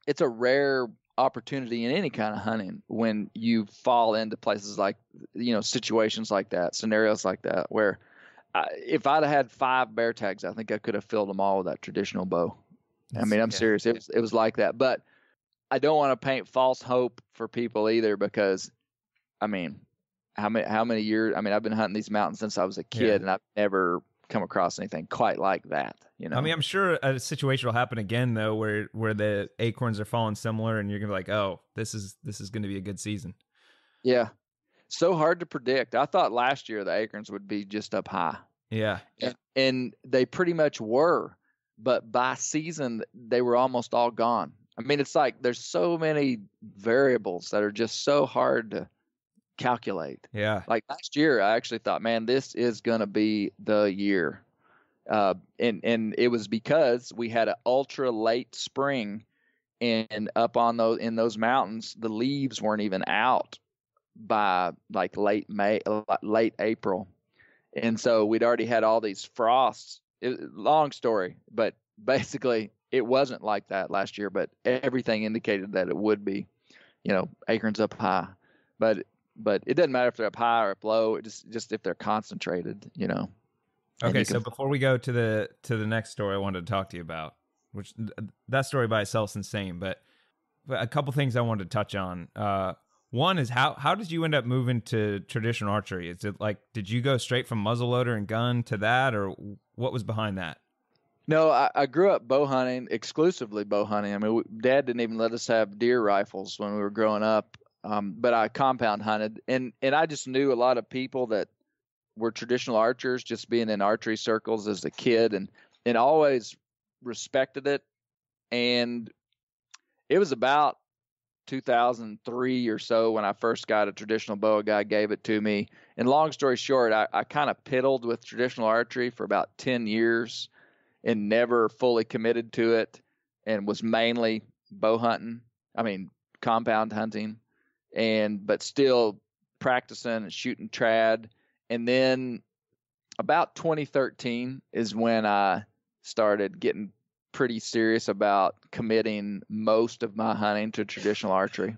it's a rare opportunity in any kind of hunting when you fall into places like, situations like that, scenarios like that, where if I'd have had 5 bear tags, I think I could have filled them all with that traditional bow. I'm serious. It was like that. But I don't want to paint false hope for people either, because, how many years? I've been hunting these mountains since I was a kid, and I've never come across anything quite like that. I'm sure a situation will happen again, though, where the acorns are falling similar, and you're gonna be like, oh, this is going to be a good season. Yeah, so hard to predict. I thought last year the acorns would be just up high. Yeah, and they pretty much were, but by season they were almost all gone. It's like there's so many variables that are just so hard to calculate. Yeah. Like last year, I actually thought, man, this is going to be the year. And it was because we had an ultra late spring, and up on in those mountains, the leaves weren't even out by like late April. And so we'd already had all these frosts. Long story, but basically it wasn't like that last year, but everything indicated that it would be, acorns up high, but it doesn't matter if they're up high or up low. It just if they're concentrated, Okay. So before we go to the next story I wanted to talk to you about, which that story by itself is insane, but a couple things I wanted to touch on. One is how did you end up moving to traditional archery? Is it like, did you go straight from muzzleloader and gun to that, or what was behind that? No, I grew up bow hunting, exclusively bow hunting. I mean, Dad didn't even let us have deer rifles when we were growing up. But I compound hunted, and I just knew a lot of people that were traditional archers, just being in archery circles as a kid, and always respected it. And it was about 2003 or so when I first got a traditional bow. A guy gave it to me. And long story short, I kind of piddled with traditional archery for about 10 years and never fully committed to it, and was mainly bow hunting. I mean, compound hunting, but still practicing and shooting trad. And then about 2013 is when I started getting pretty serious about committing most of my hunting to traditional archery.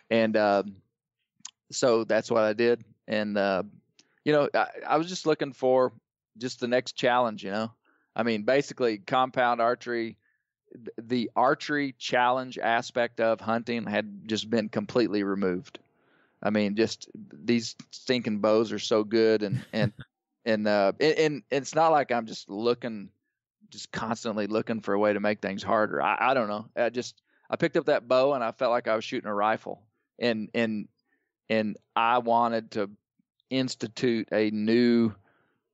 And so that's what I did. And, I was just looking for just the next challenge, I mean, basically compound archery, the archery challenge aspect of hunting had just been completely removed. I mean, just these stinking bows are so good, and it's not like I'm just constantly looking for a way to make things harder. I don't know. I picked up that bow and I felt like I was shooting a rifle, and I wanted to institute a new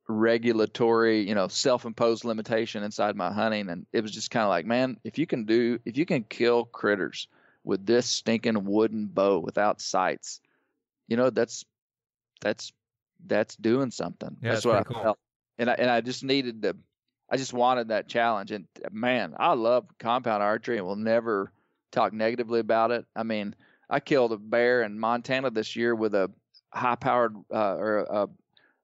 regulatory, self-imposed limitation inside my hunting. And it was just kind of like, man, if you can kill critters with this stinking wooden bow without sights, that's doing something. Yeah, that's what I cool. felt. And I just wanted that challenge. And man, I love compound archery and will never talk negatively about it. I mean, I killed a bear in Montana this year with a high-powered or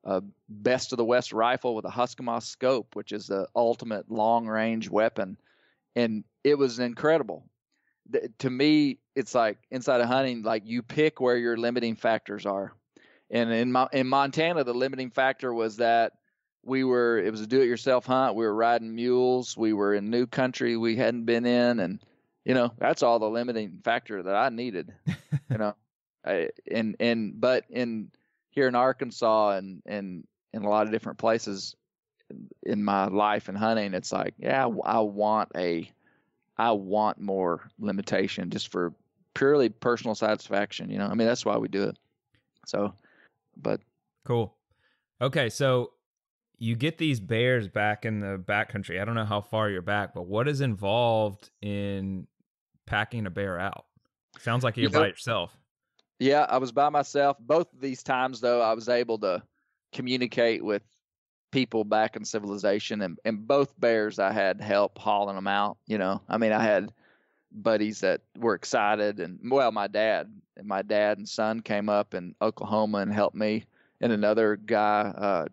a best of the West rifle with a Husky-Moss scope, which is the ultimate long-range weapon, and it was incredible. To me, it's like inside of hunting, like you pick where your limiting factors are. And in Montana, the limiting factor was that it was a do-it-yourself hunt. We were riding mules. We were in new country we hadn't been in, and that's all the limiting factor that I needed. But here in Arkansas and in a lot of different places in my life and hunting, it's like, yeah, I want more limitation just for purely personal satisfaction. I mean, that's why we do it. So, but cool. Okay. So you get these bears back in the backcountry. I don't know how far you're back, but what is involved in packing a bear out? Sounds like you're by yourself. Yeah, I was by myself. Both of these times, though, I was able to communicate with people back in civilization, and both bears I had help hauling them out. I mean, I had buddies that were excited, and my dad and son came up in Oklahoma and helped me, and another guy,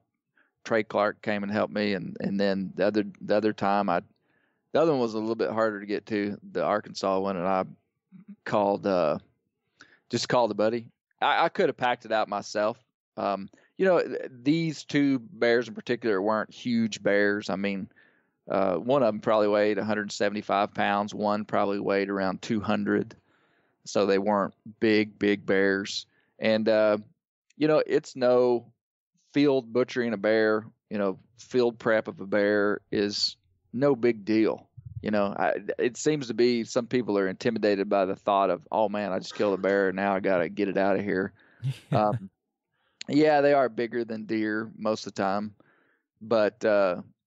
Trey Clark, came and helped me, and then the other time the other one was a little bit harder to get to, the Arkansas one, and I just called a buddy. I could have packed it out myself. These two bears in particular weren't huge bears. I mean, one of them probably weighed 175 pounds. One probably weighed around 200. So they weren't big bears. And, it's no field butchering a bear, field prep of a bear is no big deal. It seems to be some people are intimidated by the thought of, oh man, I just killed a bear. Now I got to get it out of here. Yeah, they are bigger than deer most of the time, but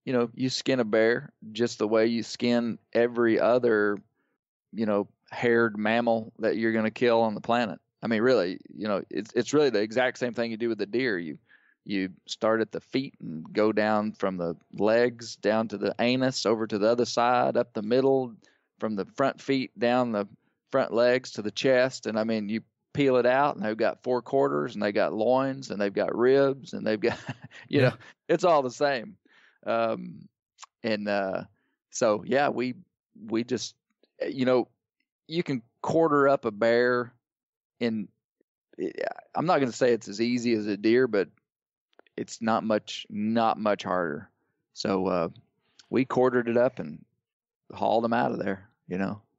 you skin a bear just the way you skin every other, haired mammal that you're going to kill on the planet. I mean, really, it's really the exact same thing you do with the deer. You start at the feet and go down from the legs down to the anus, over to the other side, up the middle, from the front feet down the front legs to the chest. And I mean, you peel it out and they've got 4 quarters and they got loins and they've got ribs and they've got, it's all the same. So yeah, we just, you can quarter up a bear I'm not going to say it's as easy as a deer, but it's not much harder. So we quartered it up and hauled them out of there,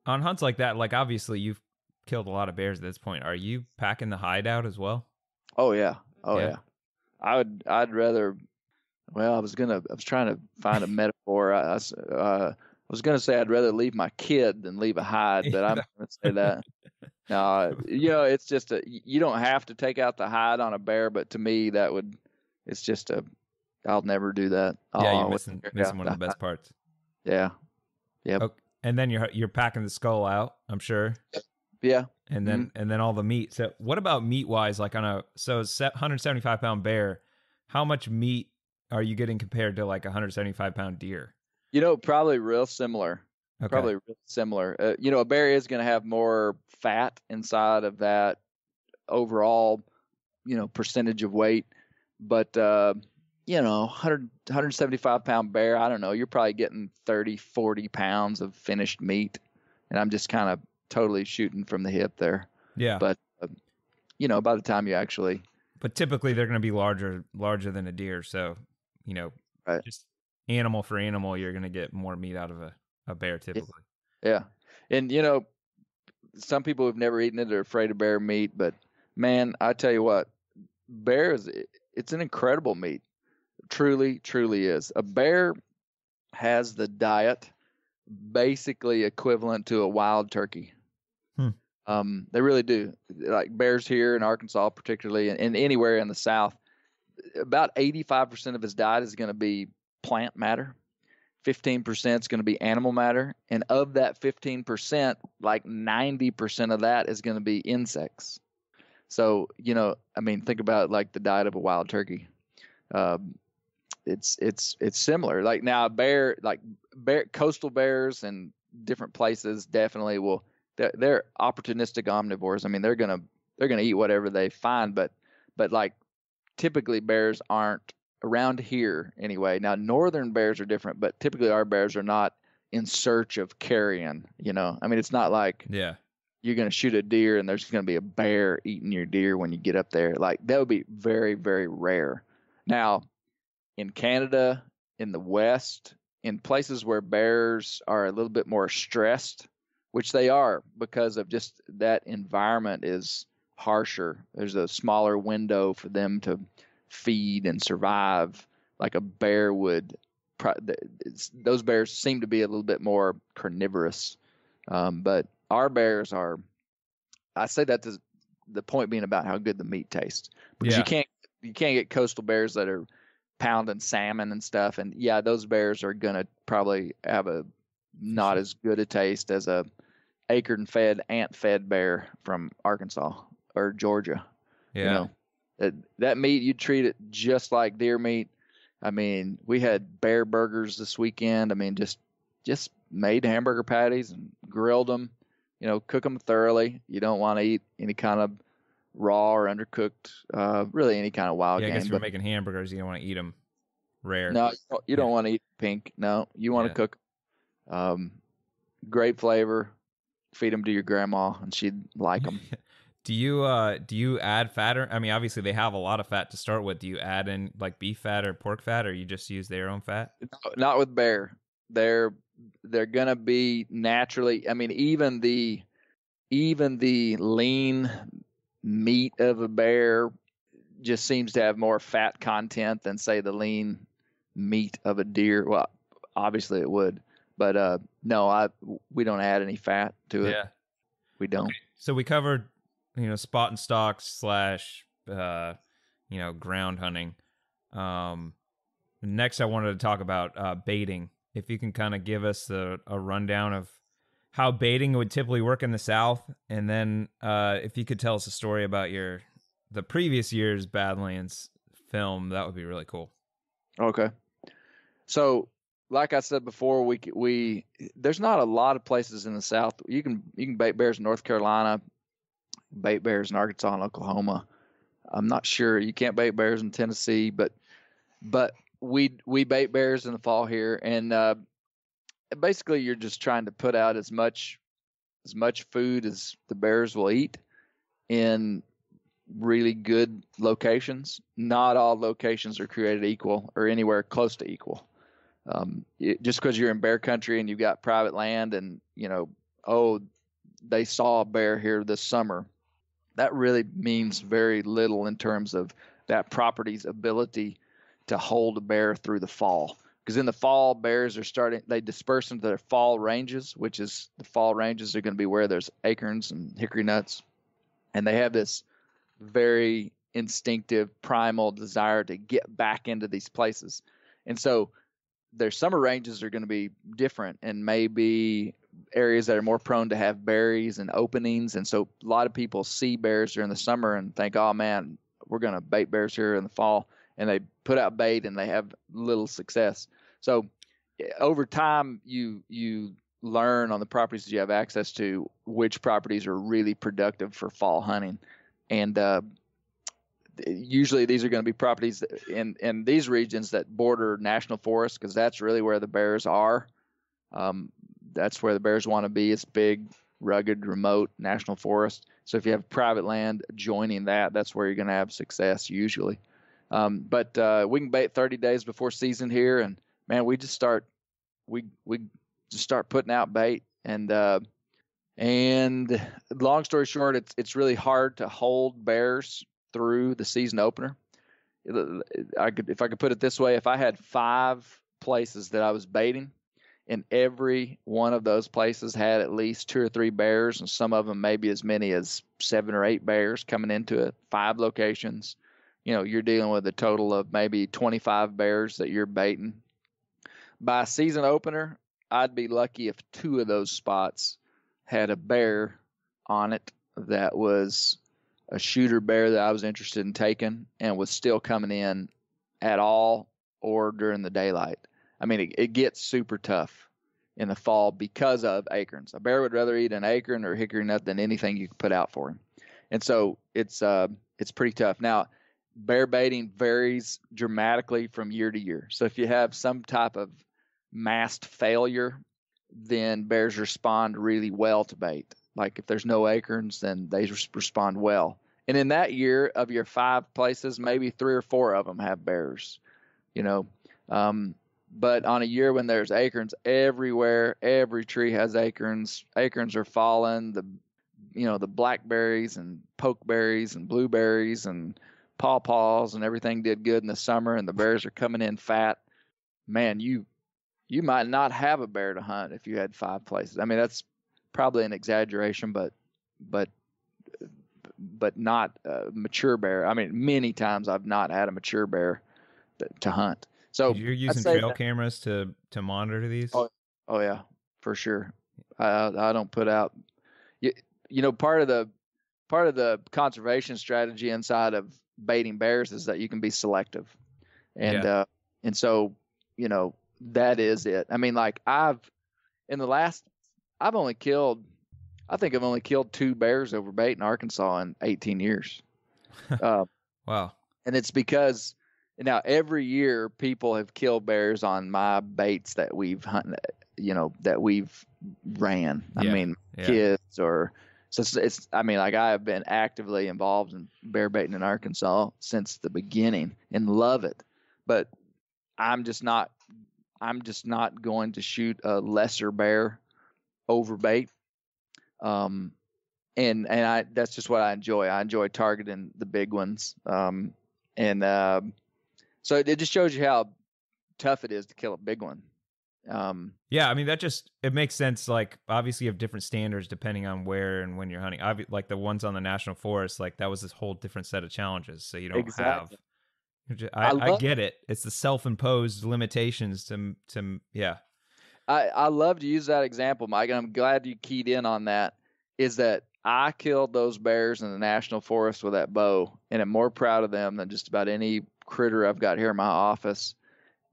On hunts like that, like obviously you've killed a lot of bears at this point. Are you packing the hide out as well? Oh yeah. I'd rather, I was trying to find a metaphor before. I was going to say I'd rather leave my kid than leave a hide, but I'm going to say that. It's just you don't have to take out the hide on a bear, but to me it's just I'll never do that. Yeah, you're missing one of the best parts. Yeah. Yeah. Okay. And then you're packing the skull out, I'm sure. Yeah. And then all the meat. So what about meat wise? Like 175 pound bear, how much meat are you getting compared to like 175 pound deer? Probably real similar. Okay. Probably real similar. A bear is going to have more fat inside of that overall, percentage of weight. But, 175 pound bear, I don't know, you're probably getting 30, 40 pounds of finished meat. And I'm just kind of totally shooting from the hip there. Yeah. But, by the time you actually. But typically they're going to be larger than a deer. So, right. Just animal for animal, you're going to get more meat out of a bear typically. Yeah. And, some people who've never eaten it are afraid of bear meat. But, man, I tell you what, it's an incredible meat. Truly, truly is. A bear has the diet basically equivalent to a wild turkey. They really do. Like bears here in Arkansas, particularly, and anywhere in the South, about 85% of his diet is going to be plant matter. 15% is going to be animal matter. And of that 15%, like 90% of that is going to be insects. So, think about like the diet of a wild turkey. It's similar. Like now, coastal bears and different places definitely will. They're opportunistic omnivores. I mean, they're gonna eat whatever they find. But like typically bears aren't around here anyway. Now northern bears are different, but typically our bears are not in search of carrion. It's not like you're gonna shoot a deer and there's gonna be a bear eating your deer when you get up there. Like that would be very, very rare. Now, in Canada, in the West, in places where bears are a little bit more stressed, which they are because of just that environment is harsher. There's a smaller window for them to feed and survive like a bear would. Those bears seem to be a little bit more carnivorous. But our bears are, I say that to the point being about how good the meat tastes. Because you can't get coastal bears that are pounding salmon and stuff. And those bears are going to probably have not as good a taste as a acorn-fed, ant-fed bear from Arkansas or Georgia. Yeah. That meat, you treat it just like deer meat. I mean, we had bear burgers this weekend. I mean, just made hamburger patties and grilled them, cook them thoroughly. You don't want to eat any kind of raw or undercooked, really any kind of wild game. I guess if you're making hamburgers, you don't want to eat them rare. No, you don't want to eat pink. No, you want to cook. Great flavor. Feed them to your grandma, and she'd like them. Do you add fat? I mean, obviously they have a lot of fat to start with. Do you add in like beef fat or pork fat, or you just use their own fat? No, not with bear. They're gonna be naturally. I mean, even the lean meat of a bear just seems to have more fat content than say the lean meat of a deer. Well, obviously it would, but no, we don't add any fat to it. Yeah, we don't. Okay. So we covered, spot and stalk / ground hunting. Next, I wanted to talk about baiting. If you can kind of give us a rundown of how baiting would typically work in the South, and then if you could tell us a story about the previous year's Badlands film, that would be really cool. Okay. So, like I said before, we there's not a lot of places in the South. You can bait bears in North Carolina, bait bears in Arkansas and Oklahoma. I'm not sure you can't bait bears in Tennessee, but we bait bears in the fall here, and basically you're just trying to put out as much food as the bears will eat in really good locations. Not all locations are created equal or anywhere close to equal. Just because you're in bear country and you've got private land and, they saw a bear here this summer, that really means very little in terms of that property's ability to hold a bear through the fall. because in the fall, bears they disperse into their fall ranges, which is the fall ranges are going to be where there's acorns and hickory nuts. And they have this very instinctive, primal desire to get back into these places. And so their summer ranges are going to be different and maybe areas that are more prone to have berries and openings. And so a lot of people see bears during the summer and think, oh man, we're going to bait bears here in the fall. And they put out bait and they have little success. So over time, you learn on the properties that you have access to which properties are really productive for fall hunting. And usually these are going to be properties in these regions that border national forests, because that's really where the bears are. That's where the bears want to be. It's big, rugged, remote national forest. So if you have private land adjoining that, that's where you're going to have success usually. But we can bait 30 days before season here, and man, we just start putting out bait. And long story short, it's really hard to hold bears through the season opener. If I could put it this way, if I had 5 places that I was baiting, and every one of those places had at least 2 or 3 bears, and some of them maybe as many as 7 or 8 bears coming into it, 5 locations, you're dealing with a total of maybe 25 bears that you're baiting. By season opener, I'd be lucky if 2 of those spots had a bear on it that was a shooter bear that I was interested in taking and was still coming in at all or during the daylight. I mean, it gets super tough in the fall because of acorns. A bear would rather eat an acorn or hickory nut than anything you could put out for him. And so it's pretty tough. Now, bear baiting varies dramatically from year to year. So if you have some type of massed failure, then bears respond really well to bait. Like if there's no acorns, then they respond well. And in that year, of your 5 places, maybe 3 or 4 of them have bears, but on a year when there's acorns everywhere, every tree has acorns. Acorns are falling. The blackberries and pokeberries and blueberries and pawpaws and everything did good in the summer, and the bears are coming in fat. Man, you might not have a bear to hunt if you had 5 places. I mean, that's probably an exaggeration, but not a mature bear. I mean, many times I've not had a mature bear to hunt. So you're using trail cameras to monitor these? Oh yeah, for sure. I don't put out. Part of the conservation strategy inside of baiting bears is that you can be selective, and so that is it. I mean, like I've only killed 2 bears over bait in Arkansas in 18 years. Wow. And it's because now every year people have killed bears on my baits that we've hunted, that we've ran. I mean, kids or so it's, I mean, like I have been actively involved in bear baiting in Arkansas since the beginning and love it. But I'm just not going to shoot a lesser bear over bait. And that's just what I enjoy. I enjoy targeting the big ones. So it just shows you how tough it is to kill a big one. Yeah, I mean, it makes sense. Like, obviously you have different standards depending on where and when you're hunting. Like the ones on the national forest, like that was this whole different set of challenges. So you don't have. I get it. It's the self-imposed limitations to yeah. I love to use that example, Mike, and I'm glad you keyed in on that. Is that I killed those bears in the national forest with that bow, and I'm more proud of them than just about any critter I've got here in my office.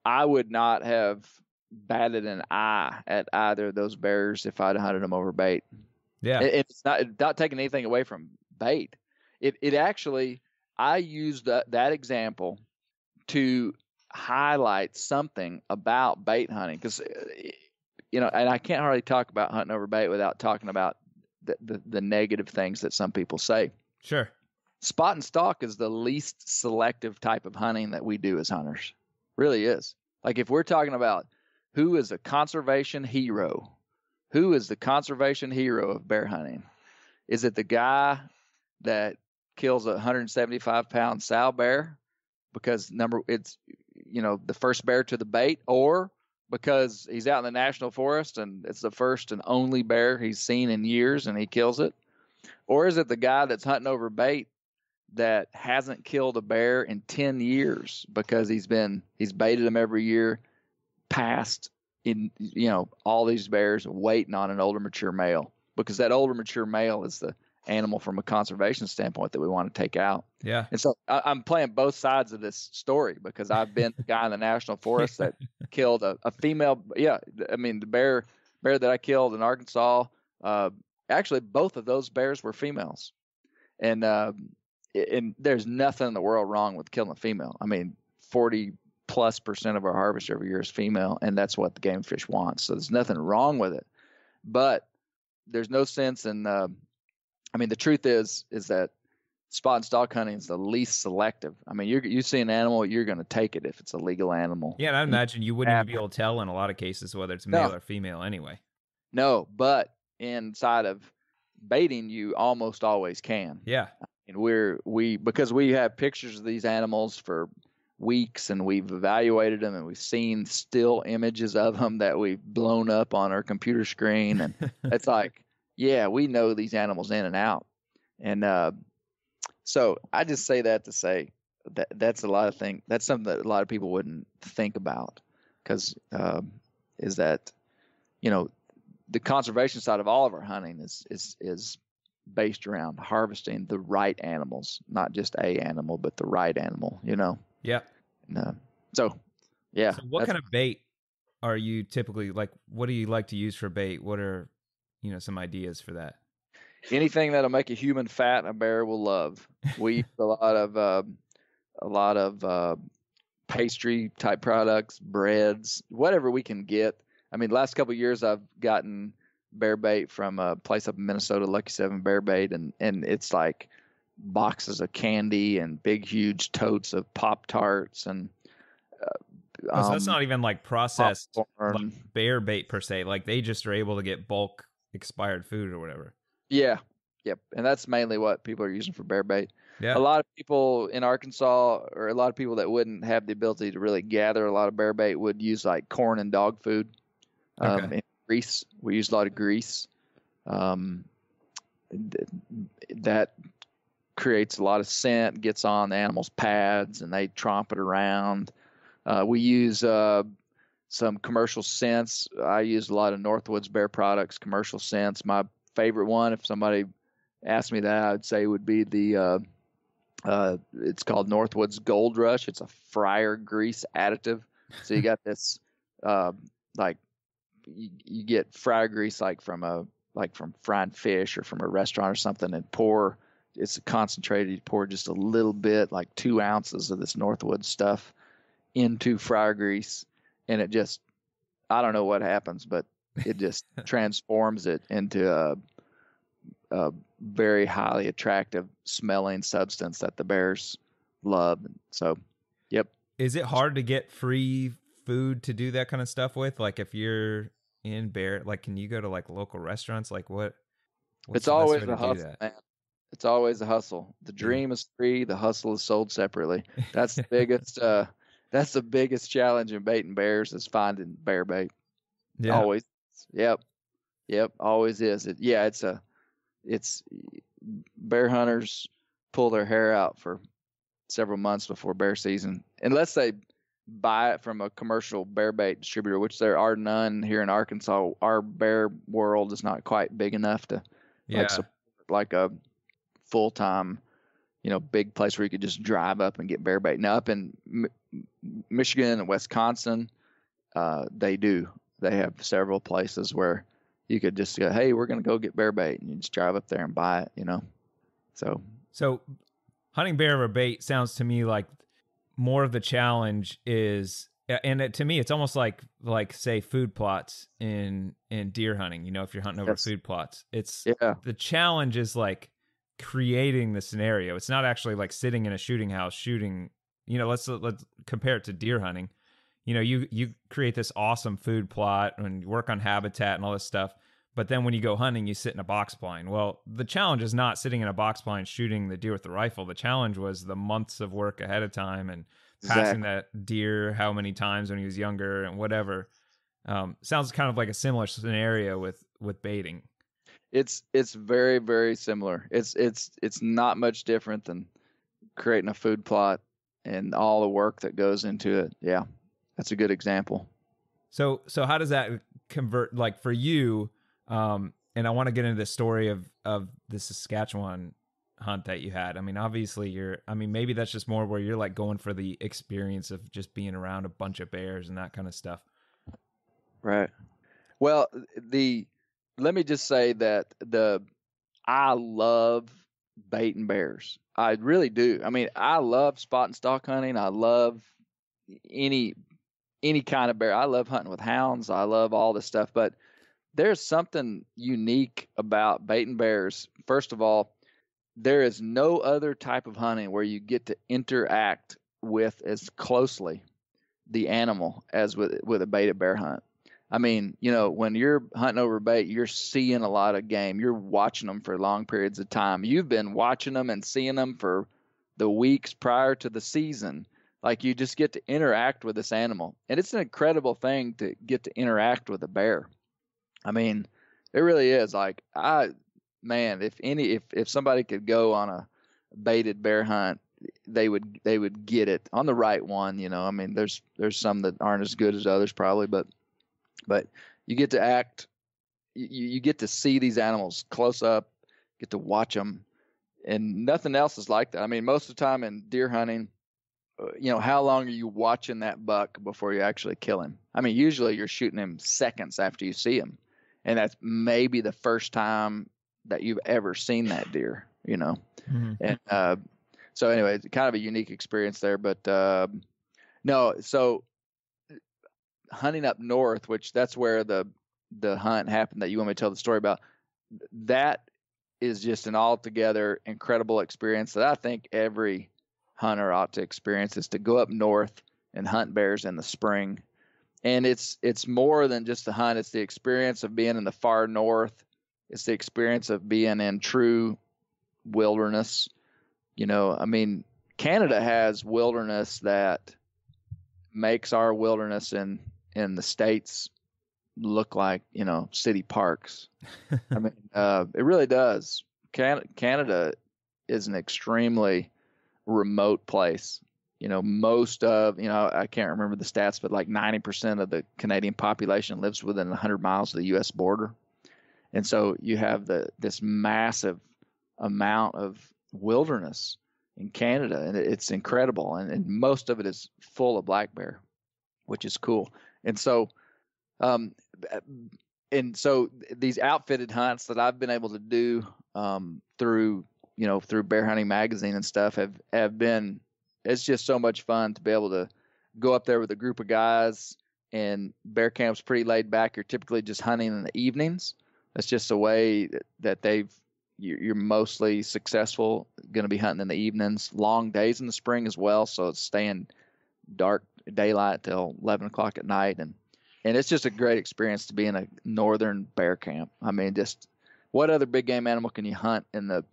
I would not have batted an eye at either of those bears if I'd hunted them over bait. Yeah, it's not taking anything away from bait. It actually, I used that example to highlight something about bait hunting, because and I can't hardly talk about hunting over bait without talking about the negative things that some people say. Sure. Spot and stalk is the least selective type of hunting that we do as hunters. Really is. Like if we're talking about who is a conservation hero, who is the conservation hero of bear hunting? Is it the guy that kills a 175-pound sow bear? Because the first bear to the bait, or because he's out in the national forest and it's the first and only bear he's seen in years and he kills it? Or is it the guy that's hunting over bait that hasn't killed a bear in 10 years because he's baited them every year, past in, all these bears waiting on an older mature male, because that older mature male is the animal from a conservation standpoint that we want to take out. Yeah. And so I'm playing both sides of this story, because I've been the guy in the national forest that killed a female. Yeah. I mean, the bear that I killed in Arkansas, actually both of those bears were females. And there's nothing in the world wrong with killing a female. I mean, 40+% of our harvest every year is female, and that's what the game fish wants. So there's nothing wrong with it. But there's no sense in, the truth is that spot and stalk hunting is the least selective. I mean, you see an animal, you're going to take it if it's a legal animal. Yeah, and I imagine you wouldn't even be able to tell in a lot of cases whether it's male or female anyway. No, but inside of baiting, you almost always can. Yeah. And because we have pictures of these animals for weeks, and we've evaluated them, and we've seen still images of them that we've blown up on our computer screen. And it's like, yeah, we know these animals in and out. And so I just say that to say that's a lot of things. That's something that a lot of people wouldn't think about, because is that, the conservation side of all of our hunting is based around harvesting the right animals, not just a animal, but the right animal, Yeah. So what kind of bait are you typically like? What do you like to use for bait? What are, some ideas for that? Anything that'll make a human fat, a bear will love. We use a lot of pastry type products, breads, whatever we can get. I mean, last couple of years I've gotten bear bait from a place up in Minnesota, Lucky 7 Bear Bait, and it's like boxes of candy and big huge totes of Pop-Tarts, and so that's not even like processed popcorn. like bear bait per se. Like they just are able to get bulk expired food or whatever. Yeah. Yep. And that's mainly what people are using for bear bait. Yeah. A lot of people in Arkansas, or a lot of people that wouldn't have the ability to really gather a lot of bear bait, would use like corn and dog food. And grease. We use a lot of grease. That creates a lot of scent, gets on the animal's pads, and they tromp it around. We use some commercial scents. I use a lot of Northwoods Bear Products commercial scents. My favorite one, if somebody asked me that, I'd say would be the it's called Northwoods Gold Rush. It's a fryer grease additive. So you got this like you get fryer grease like from frying fish or from a restaurant or something, and it's concentrated. You pour just a little bit, like 2 ounces of this Northwoods stuff into fryer grease, and it just, I don't know what happens, but it just transforms it into a very highly attractive smelling substance that the bears love. So, yep. Is it hard to get free food to do that kind of stuff with? Like if you're in bear, like can you go to like local restaurants? Like what's it's the always best way a to do hustle, that? man. It's always a hustle. The dream is free. The hustle is sold separately. That's the biggest. That's the biggest challenge in baiting bears, is finding bear bait. Yeah. Always. Yep. Always is. It's bear hunters pull their hair out for several months before bear season, unless they buy it from a commercial bear bait distributor, which there are none here in Arkansas. Our bear world is not quite big enough to support like a full-time, big place where you could just drive up and get bear bait. Now up in Michigan and Wisconsin, they do. They have several places where you could just go, hey, we're going to go get bear bait, and you just drive up there and buy it, So hunting bear or bait sounds to me like more of the challenge is, and to me, it's almost like say food plots in deer hunting. If you're hunting over food plots, the challenge is like creating the scenario. It's not actually like sitting in a shooting house shooting. Let's compare it to deer hunting. You create this awesome food plot and you work on habitat and all this stuff. But then when you go hunting, you sit in a box blind. Well, the challenge is not sitting in a box blind shooting the deer with the rifle. The challenge was the months of work ahead of time and passing that deer how many times when he was younger and whatever. Sounds kind of like a similar scenario with baiting. It's very, very similar. It's not much different than creating a food plot and all the work that goes into it. Yeah, that's a good example. So how does that convert, like for you? And I want to get into the story of the Saskatchewan hunt that you had. I mean, obviously maybe that's just more where you're like going for the experience of just being around a bunch of bears and that kind of stuff. Right. Well, let me just say that I love baiting bears. I really do. I mean, I love spot and stalk hunting. I love any kind of bear. I love hunting with hounds. I love all this stuff, but there's something unique about baiting bears. First of all, there is no other type of hunting where you get to interact with as closely the animal as with a baited bear hunt. I mean, when you're hunting over bait, you're seeing a lot of game. You're watching them for long periods of time. You've been watching them and seeing them for the weeks prior to the season. Like, you just get to interact with this animal. And it's an incredible thing to get to interact with a bear. I mean, it really is. Like, if somebody could go on a baited bear hunt, they would get it on the right one. I mean, there's some that aren't as good as others probably, but you get to act, you get to see these animals close up, get to watch them, and nothing else is like that. I mean, most of the time in deer hunting, how long are you watching that buck before you actually kill him? I mean, usually you're shooting him seconds after you see him. And that's maybe the first time that you've ever seen that deer, Mm-hmm. And so anyway, it's kind of a unique experience there. But no, so hunting up north, which that's where the hunt happened that you want me to tell the story about, that is just an altogether incredible experience that I think every hunter ought to experience, is to go up north and hunt bears in the spring. And it's more than just the hunt. It's the experience of being in the far north. It's the experience of being in true wilderness. I mean, Canada has wilderness that makes our wilderness in the States look like, city parks. I mean, it really does. Canada is an extremely remote place. Most of, I can't remember the stats, but like 90% of the Canadian population lives within 100 miles of the U.S. border. And so you have this massive amount of wilderness in Canada, and it's incredible. And most of it is full of black bear, which is cool. And so these outfitted hunts that I've been able to do through Bear Hunting Magazine and stuff have been, it's just so much fun to be able to go up there with a group of guys, and bear camp's pretty laid back. You're typically just hunting in the evenings. That's just the way that you're mostly successful, going to be hunting in the evenings, long days in the spring as well. So it's staying dark daylight till 11 o'clock at night. And it's just a great experience to be in a northern bear camp. I mean, just what other big game animal can you hunt in the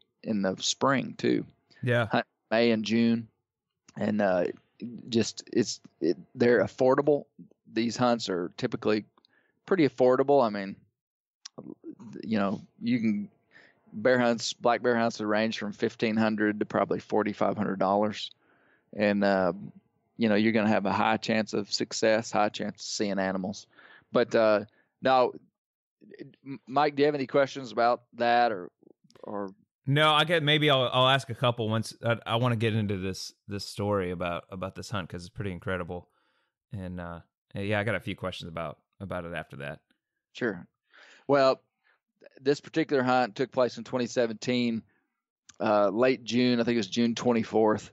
spring too? Yeah. Hunt May and June. And they're affordable. These hunts are typically pretty affordable. I mean, you can black bear hunts that range from $1,500 to probably $4,500. And, you're going to have a high chance of success, high chance of seeing animals. But now, Mike, do you have any questions about that or? No, I'll ask a couple once. I want to get into this story about this hunt because it's pretty incredible, and I got a few questions about it after that. Sure. Well, this particular hunt took place in 2017, late June. I think it was June 24th,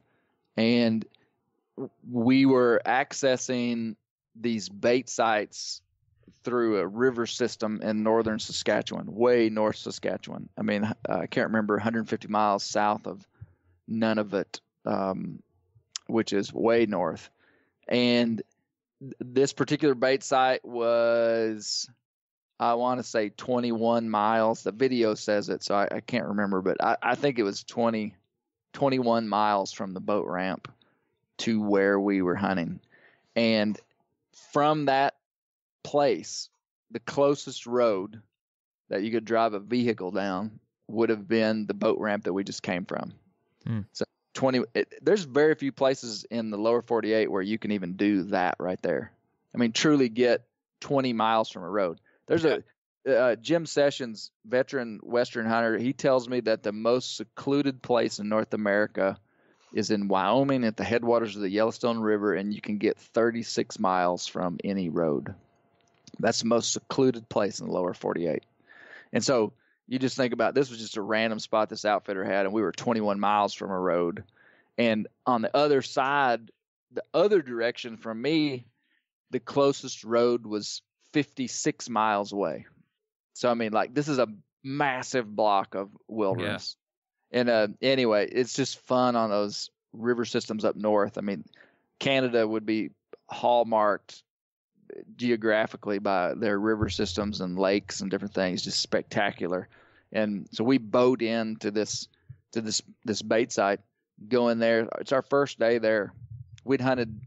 and we were accessing these bait sites through a river system in northern Saskatchewan, way north Saskatchewan. I mean, I can't remember, 150 miles south of Nunavut, which is way north. And this particular bait site was I want to say 21 miles. The video says it, so I can't remember, but I think it was 21 miles from the boat ramp to where we were hunting. And from that place, the closest road that you could drive a vehicle down would have been the boat ramp that we just came from. So there's very few places in the lower 48 where you can even do that right there. I mean, truly get 20 miles from a road. There's a Jim Sessions, veteran Western hunter. He tells me that the most secluded place in North America is in Wyoming at the headwaters of the Yellowstone River, and you can get 36 miles from any road. That's the most secluded place in the lower 48. And so you just think about, this was just a random spot this outfitter had, and we were 21 miles from a road. And on the other side, the other direction from me, the closest road was 56 miles away. So, I mean, like, this is a massive block of wilderness. Yeah. And anyway, it's just fun on those river systems up north. I mean, Canada would be hallmarked geographically by their river systems and lakes and different things, just spectacular. And so we boat into this bait site, go in there. It's our first day there. We'd hunted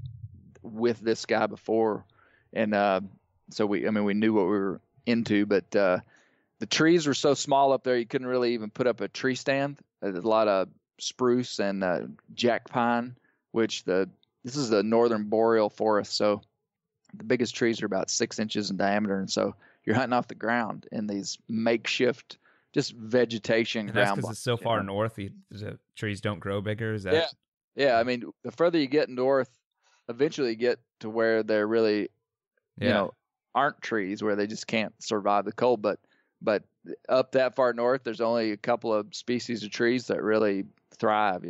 with this guy before, and so we knew what we were into, but the trees were so small up there you couldn't really even put up a tree stand. There's a lot of spruce and jack pine, which this is the northern boreal forest, so the biggest trees are about 6 inches in diameter, and so you're hunting off the ground in these makeshift just vegetation. And that's because it's so far north, the trees don't grow bigger. Is that? Yeah. I mean, the further you get north, eventually you get to where there really, aren't trees, where they just can't survive the cold. But up that far north, there's only a couple of species of trees that really thrive,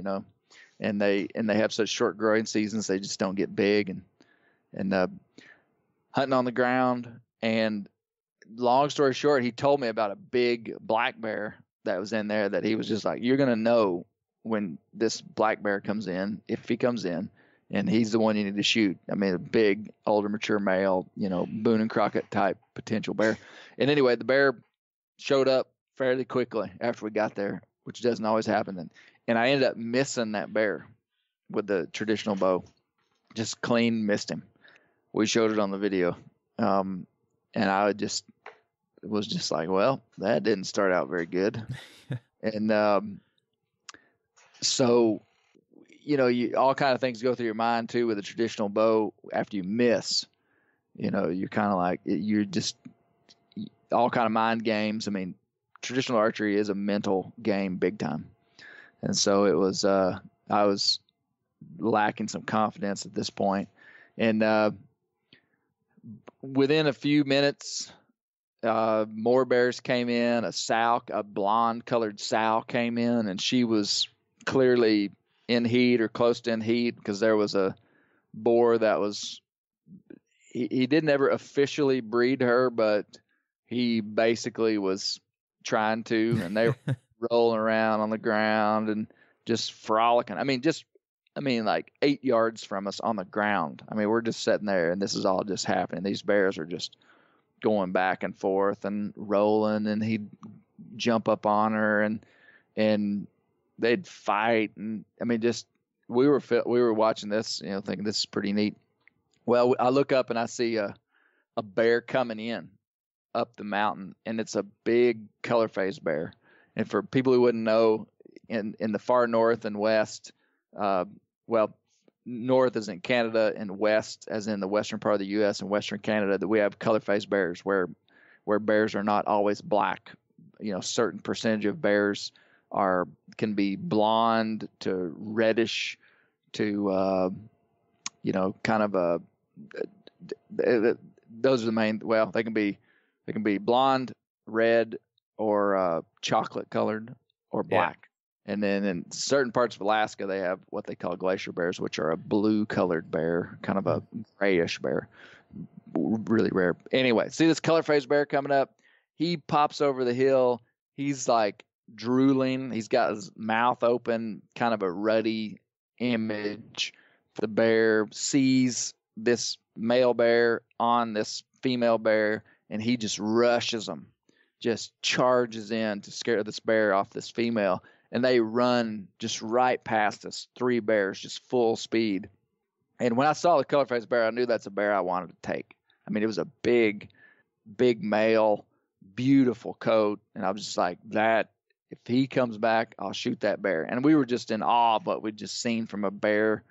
and they have such short growing seasons, they just don't get big. And hunting on the ground, and long story short, he told me about a big black bear that was in there that he was just like, you're going to know when this black bear comes in, if he comes in, and he's the one you need to shoot. I mean, a big, older, mature male, Boone and Crockett type potential bear. And anyway, the bear showed up fairly quickly after we got there, which doesn't always happen. And I ended up missing that bear with the traditional bow. Just clean missed him. We showed it on the video. And I was just like, well, that didn't start out very good. And so, all kind of things go through your mind too with a traditional bow. After you miss, you're kind of like, you're just all kind of mind games. I mean, traditional archery is a mental game big time. And so it was, I was lacking some confidence at this point. And within a few minutes, more bears came in. A blonde colored sow came in, and she was clearly in heat or close to in heat, because there was a boar that was, he didn't ever officially breed her, but he basically was trying to, and they were rolling around on the ground and just frolicking. I mean, like 8 yards from us on the ground. I mean, we're just sitting there, and this is all just happening. These bears are just going back and forth and rolling, and he'd jump up on her, and they'd fight. And I mean, just we were watching this, thinking this is pretty neat. Well, I look up and I see a bear coming in up the mountain, and it's a big color phase bear. And for people who wouldn't know, in the far north and west, north is in Canada, and west as in the western part of the U.S. and western Canada, that we have color phase bears where bears are not always black. Certain percentage of bears can be blonde to reddish to kind of those are the main. Well, they can be blonde, red, or chocolate colored, or black. Yeah. And then in certain parts of Alaska, they have what they call glacier bears, which are a blue-colored bear, kind of a grayish bear, really rare. Anyway, see this color phase bear coming up? He pops over the hill. He's like drooling. He's got his mouth open, kind of a ruddy image. The bear sees this male bear on this female bear, and he just rushes them, just charges in to scare this bear off this female. And they run just right past us, 3 bears, just full speed. And when I saw the color-faced bear, I knew that's a bear I wanted to take. I mean, it was a big, big male, beautiful coat. And I was just like, that, if he comes back, I'll shoot that bear. And we were just in awe of what we'd just seen from a bear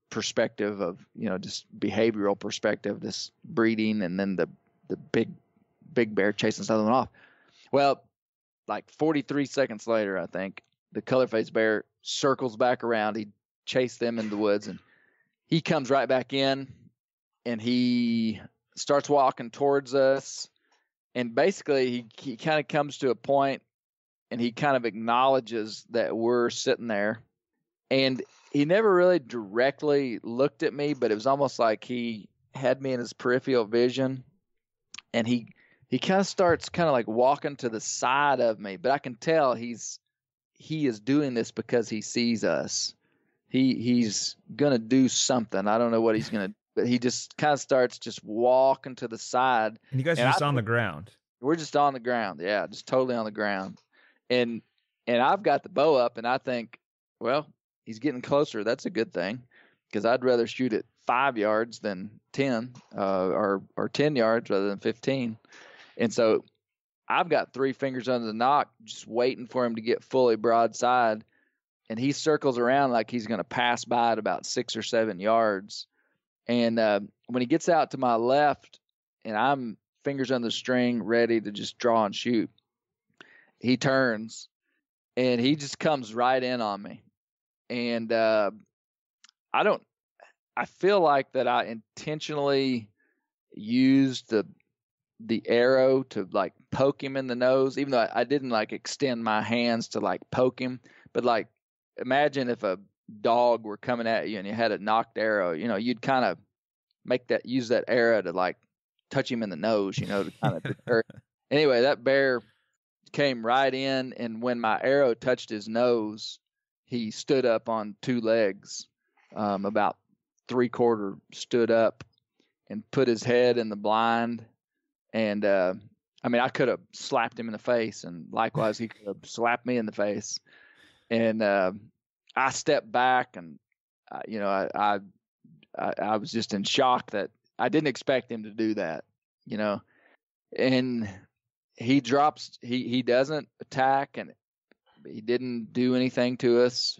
perspective of, just behavioral perspective, this breeding, and then the big bear chasing this other one off. Well, like 43 seconds later, I think, the color-faced bear circles back around. He chased them in the woods, and he comes right back in, and he starts walking towards us. And basically, he kind of comes to a point, and he kind of acknowledges that we're sitting there. And he never really directly looked at me, but it was almost like he had me in his peripheral vision. And he kind of starts kind of like walking to the side of me, but I can tell he is doing this because he sees us. He's gonna do something. I don't know what he's gonna do, but he just kind of starts just walking to the side. And you guys are just on the ground. We're just on the ground, yeah, just totally on the ground. And I've got the bow up, and I think, well, he's getting closer. That's a good thing, because I'd rather shoot at 5 yards than 10, or 10 yards rather than 15. And so I've got 3 fingers under the nock, just waiting for him to get fully broadside. And he circles around like he's going to pass by at about 6 or 7 yards. And when he gets out to my left, and I'm fingers on the string, ready to just draw and shoot, he turns, and he just comes right in on me. And I feel like that I intentionally used the arrow to like poke him in the nose, even though I didn't like extend my hands to like poke him. But like, imagine if a dog were coming at you and you had a knocked arrow, you'd kind of use that arrow to like touch him in the nose, to kind of deter. Anyway, that bear came right in, and when my arrow touched his nose, he stood up on 2 legs, about 3/4 stood up, and put his head in the blind. And I could have slapped him in the face, and likewise he could have slapped me in the face. And I stepped back, and I was just in shock that I didn't expect him to do that, And he drops. He doesn't attack, and he didn't do anything to us.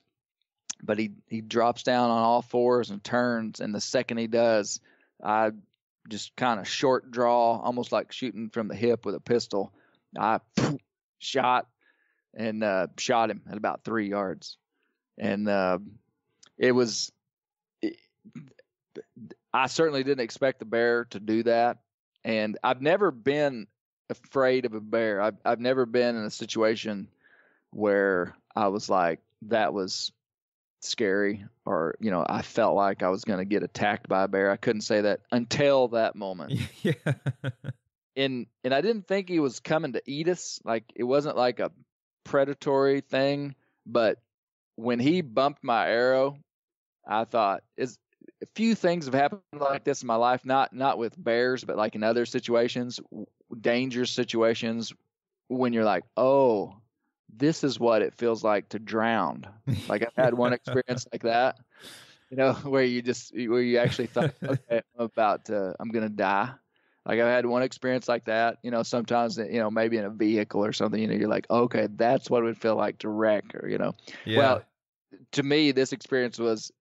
But he drops down on all 4s and turns. And the second he does, I just kind of short draw, almost like shooting from the hip with a pistol. I shot him at about 3 yards. And I certainly didn't expect the bear to do that. And I've never been afraid of a bear. I've never been in a situation where I was like, that was scary, or I felt like I was going to get attacked by a bear. I couldn't say that until that moment. Yeah. And I didn't think he was coming to eat us. Like, it wasn't like a predatory thing. But when he bumped my arrow, I thought, a few things have happened like this in my life, not with bears, but like in other situations, dangerous situations, when you're like, oh, this is what it feels like to drown. Like, I've had one experience like that, where you actually thought, okay, I'm going to die. Like, I've had one experience like that, sometimes, maybe in a vehicle or something, you're like, okay, that's what it would feel like to wreck, or, Yeah. Well, to me, this experience was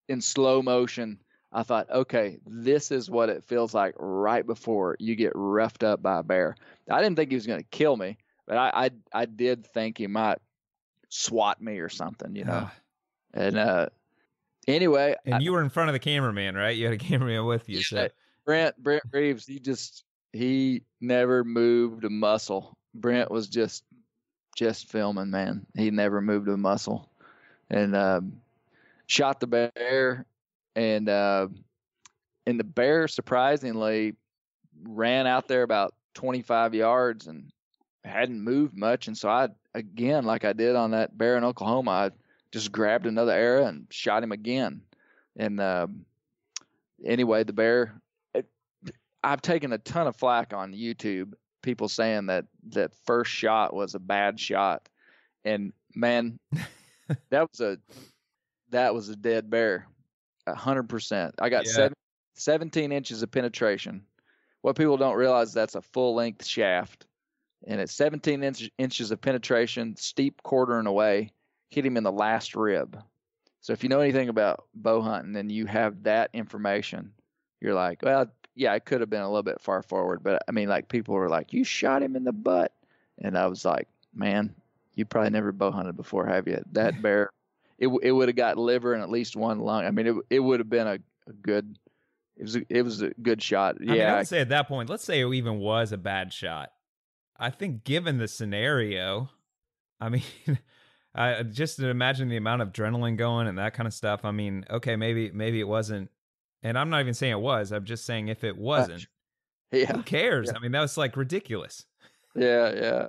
in slow motion. I thought, okay, this is what it feels like right before you get roughed up by a bear. I didn't think he was going to kill me, but I did think he might swat me or something, And anyway. And you were in front of the cameraman, right? You had a cameraman with you. So Brent Reeves, he never moved a muscle. Brent was just filming, man. He never moved a muscle. And shot the bear, and the bear surprisingly ran out there about 25 yards and hadn't moved much. And so I, again, like I did on that bear in Oklahoma, I just grabbed another arrow and shot him again. And anyway, the bear, I've taken a ton of flack on YouTube, people saying that first shot was a bad shot. And man, that was a dead bear. 100%. I got 17 inches of penetration. What people don't realize, that's a full length shaft, and it's 17 inches of penetration, steep quartering away, hit him in the last rib. So if you know anything about bow hunting and you have that information, you're like, well, yeah, it could have been a little bit far forward, but I mean, like, people were like, you shot him in the butt. And I was like, man, you probably never bow hunted before, have you? That bear, it would have got liver and at least one lung. I mean, it would have been a good, it was a good shot. Yeah. I mean, I would say at that point, let's say it even was a bad shot. I think given the scenario, I mean, just to imagine the amount of adrenaline going and that kind of stuff. I mean, okay, maybe it wasn't, and I'm not even saying it was. I'm just saying if it wasn't, who cares? Yeah. I mean, that was like ridiculous. Yeah.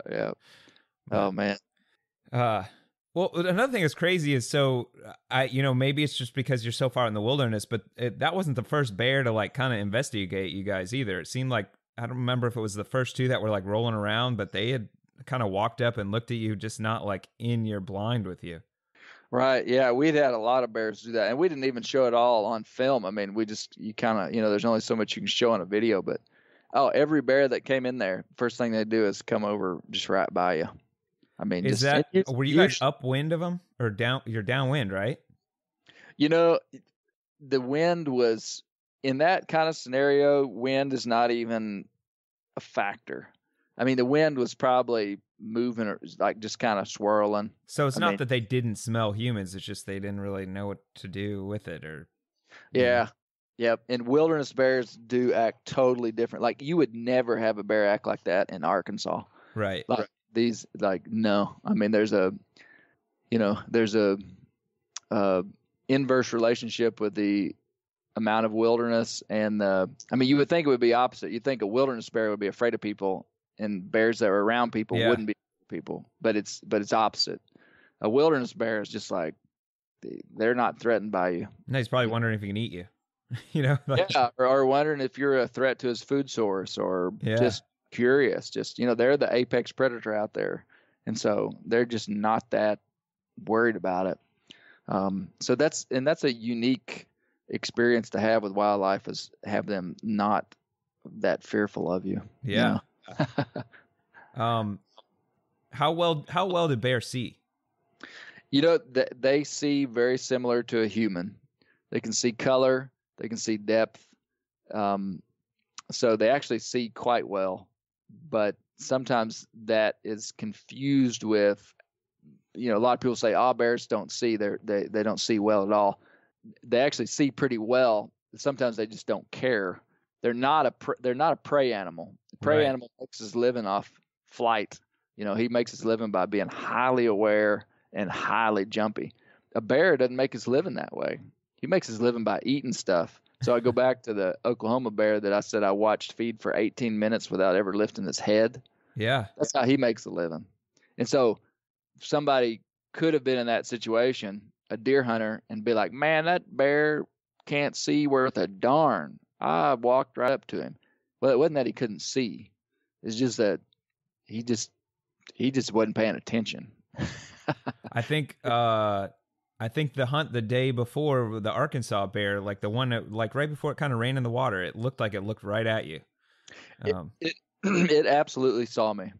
Oh man. Well, another thing that's crazy is, so maybe it's just because you're so far in the wilderness, but that wasn't the first bear to like kind of investigate you guys either. It seemed like, I don't remember if it was the first two that were like rolling around, but they had kind of walked up and looked at you, just not like in your blind with you. Right. Yeah. We'd had a lot of bears do that, and we didn't even show it all on film. I mean, you kind of, there's only so much you can show on a video, but every bear that came in there, first thing they do is come over just right by you. I mean, were you guys upwind of them or down? You're downwind, right? The wind was, in that kind of scenario, wind is not even a factor. I mean, the wind was probably moving, or like just kind of swirling. So it's not that they didn't smell humans. It's just they didn't really know what to do with it, or. Yeah. Yep. And wilderness bears do act totally different. Like, you would never have a bear act like that in Arkansas. Right. Like, these, like, no. I mean, there's a inverse relationship with the amount of wilderness and you would think it would be opposite. You'd think a wilderness bear would be afraid of people, and bears that are around people wouldn't be people. But it's opposite. A wilderness bear is just like, they're not threatened by you. No, he's probably wondering if he can eat you. Or wondering if you're a threat to his food source, or just curious. Just, they're the apex predator out there, and so they're just not that worried about it. So that's a unique experience to have with wildlife, is have them not that fearful of you. Yeah. How well did bears see? They see very similar to a human. They can see color. They can see depth. So they actually see quite well, but sometimes that is confused with, a lot of people say, bears don't see. They don't see well at all. They actually see pretty well. Sometimes they just don't care. They're not a prey animal. The prey animal makes his living off flight. He makes his living by being highly aware and highly jumpy. A bear doesn't make his living that way. He makes his living by eating stuff. So I go back to the Oklahoma bear that I said I watched feed for 18 minutes without ever lifting his head. Yeah. That's how he makes a living. And so somebody could have been in that situation, a deer hunter, and be like, man, that bear can't see worth a darn. I walked right up to him. Well, it wasn't that he couldn't see. It's just that he just wasn't paying attention. I think the hunt the day before, the Arkansas bear, like the one that, like right before it kind of rained in the water, it looked like it looked right at you. It absolutely saw me.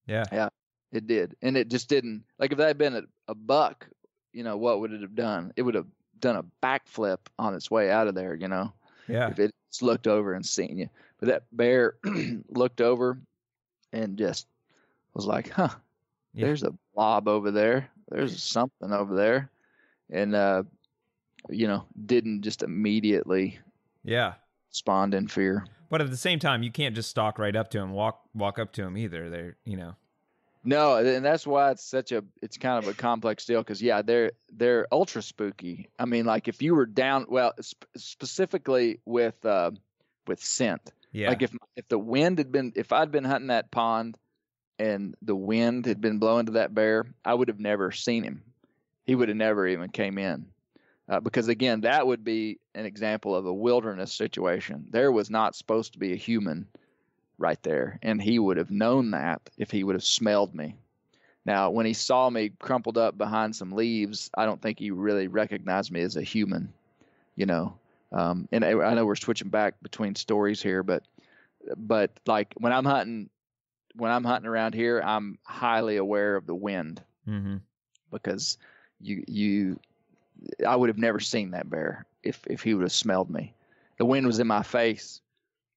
Yeah, it did. And it just didn't, like, if that had been a buck, what would it have done? It would have done a backflip on its way out of there, Yeah. If it just looked over and seen you. But that bear looked over and just was like, there's a blob over there. There's something over there. And, didn't just immediately respond in fear. But at the same time, you can't just stalk right up to him, walk up to him either. They're. No, and that's why it's kind of a complex deal, because they're ultra spooky. I mean, like, if you were down, specifically with scent. Yeah. Like if the wind had been, if I'd been hunting that pond and the wind had been blowing to that bear, I would have never seen him. He would have never even came in. Because again, that would be an example of a wilderness situation. There was not supposed to be a human right there, and he would have known that if he would have smelled me. Now, when he saw me crumpled up behind some leaves, I don't think he really recognized me as a human, you know. And I know we're switching back between stories here, but like when I'm hunting around here, I'm highly aware of the wind, because I would have never seen that bear if he would have smelled me. The wind was in my face,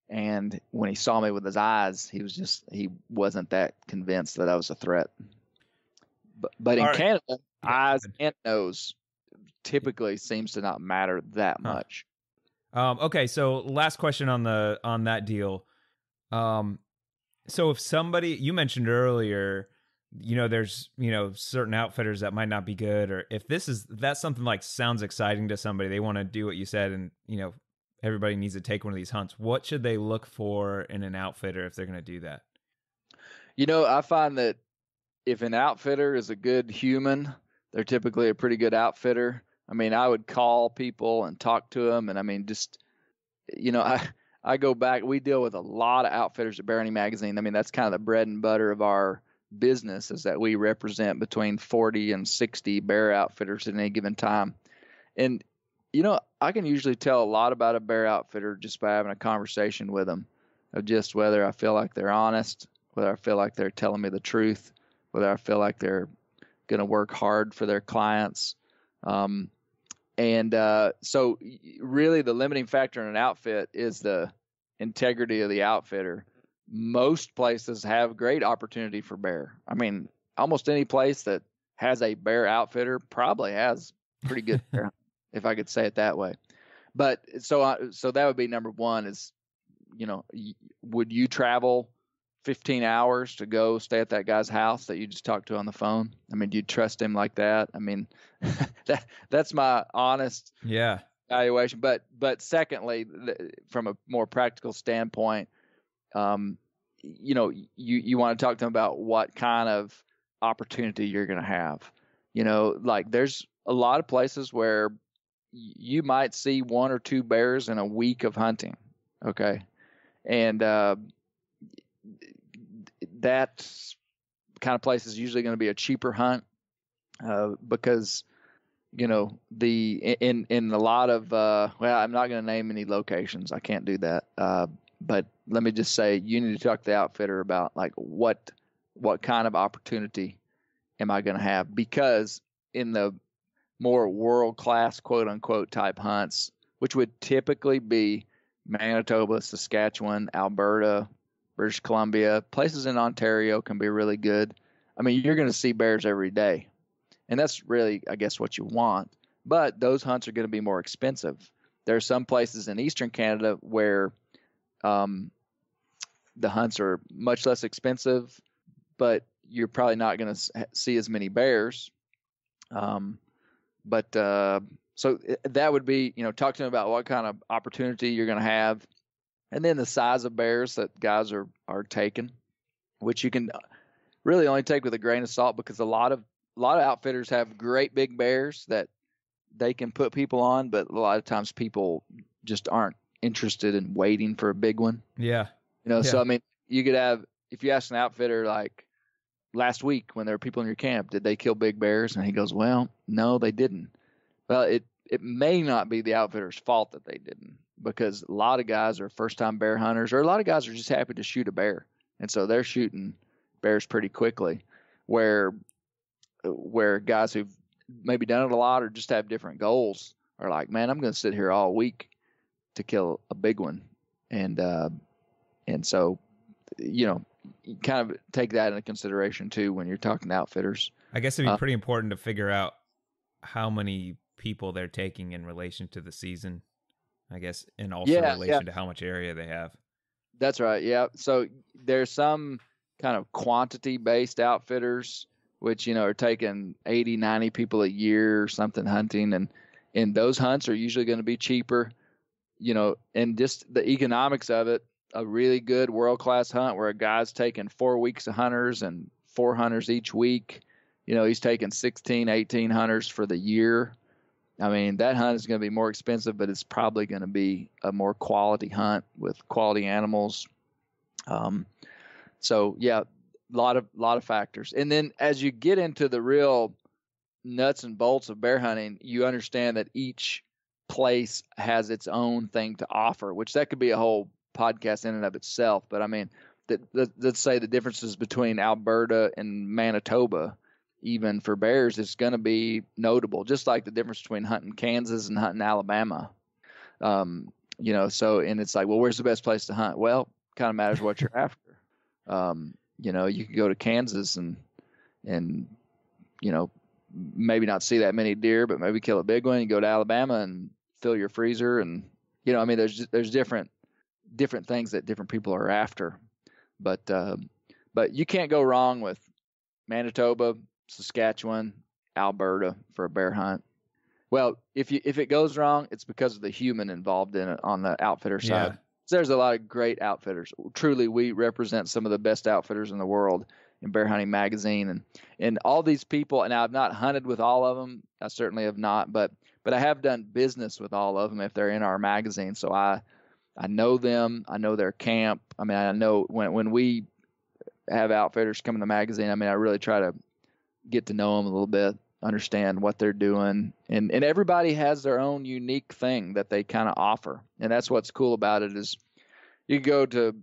and when he saw me with his eyes, he wasn't that convinced that I was a threat. But in Canada, eyes and nose typically seems to not matter that much. Okay, so last question on that deal. So if somebody, you mentioned earlier, there's, certain outfitters that might not be good, or if that's something like sounds exciting to somebody, they want to do what you said, and, everybody needs to take one of these hunts. What should they look for in an outfitter if they're going to do that? I find that if an outfitter is a good human, they're typically a pretty good outfitter. I mean, I would call people and talk to them. And I mean, just, I go back, we deal with a lot of outfitters at Bear Hunting Magazine. I mean, that's kind of the bread and butter of our business, is that we represent between 40 and 60 bear outfitters at any given time. And, I can usually tell a lot about a bear outfitter just by having a conversation with them, of just whether I feel like they're honest, whether I feel like they're telling me the truth, whether I feel like they're going to work hard for their clients. So really the limiting factor in an outfit is the integrity of the outfitter. Most places have great opportunity for bear. I mean, almost any place that has a bear outfitter probably has pretty good bear, if I could say it that way. But so that would be number one is, would you travel 15 hours to go stay at that guy's house that you just talked to on the phone? I mean, do you trust him like that? I mean, that's my honest evaluation. But secondly, from a more practical standpoint, you want to talk to them about what kind of opportunity you're going to have. Like there's a lot of places where you might see 1 or 2 bears in a week of hunting. Okay. And, that kind of place is usually going to be a cheaper hunt, because, in a lot of, I'm not going to name any locations. I can't do that. But let me just say, you need to talk to the outfitter about like what kind of opportunity am I going to have? Because in the more world-class, quote-unquote, type hunts, which would typically be Manitoba, Saskatchewan, Alberta, British Columbia, places in Ontario can be really good. I mean, you're going to see bears every day. And that's really, I guess, what you want. But those hunts are going to be more expensive. There are some places in Eastern Canada where the hunts are much less expensive, but you're probably not going to see as many bears. So that would be, talk to them about what kind of opportunity you're going to have. And then the size of bears that guys are taking, which you can really only take with a grain of salt, because a lot of outfitters have great big bears that they can put people on, but a lot of times people just aren't interested in waiting for a big one. Yeah. So I mean, you could have, if you ask an outfitter like last week when there were people in your camp, did they kill big bears? And he goes, well, no, they didn't. Well, it may not be the outfitter's fault that they didn't, because a lot of guys are first-time bear hunters, or a lot of guys are just happy to shoot a bear, and so they're shooting bears pretty quickly. Where guys who've maybe done it a lot or just have different goals are like, man, I'm going to sit here all week to kill a big one, and so you kind of take that into consideration too when you're talking to outfitters. I guess it'd be pretty important to figure out how many people they're taking in relation to the season, I guess, and also in relation to how much area they have. That's right. Yeah. So there's some kind of quantity-based outfitters, which, are taking 80, 90 people a year or something hunting. And those hunts are usually going to be cheaper, and just the economics of it, a really good world-class hunt where a guy's taking 4 weeks of hunters and 4 hunters each week. He's taking 16, 18 hunters for the year. I mean, that hunt is going to be more expensive, but it's probably going to be a more quality hunt with quality animals. So yeah, a lot of factors. And then as you get into the real nuts and bolts of bear hunting, you understand that each place has its own thing to offer, which that could be a whole podcast in and of itself. But I mean, let's say the differences between Alberta and Manitoba, even for bears, is going to be notable, just like the difference between hunting Kansas and hunting Alabama. So, and it's like, well, where's the best place to hunt? Well, kind of matters what you're after. You could go to Kansas and maybe not see that many deer, but maybe kill a big one. You go to Alabama and fill your freezer, and there's different things that different people are after. But you can't go wrong with Manitoba, Saskatchewan, Alberta for a bear hunt. Well, if it goes wrong, it's because of the human involved in it on the outfitter side. So there's a lot of great outfitters. Truly, we represent some of the best outfitters in the world in Bear Hunting Magazine, and all these people. And I've not hunted with all of them. I certainly have not, but I have done business with all of them if they're in our magazine. So I know them. I know their camp. I mean, I know when we have outfitters come in the magazine, I mean, I really try to get to know them a little bit, understand what they're doing. And everybody has their own unique thing that they kind of offer. And that's what's cool about it is you can go to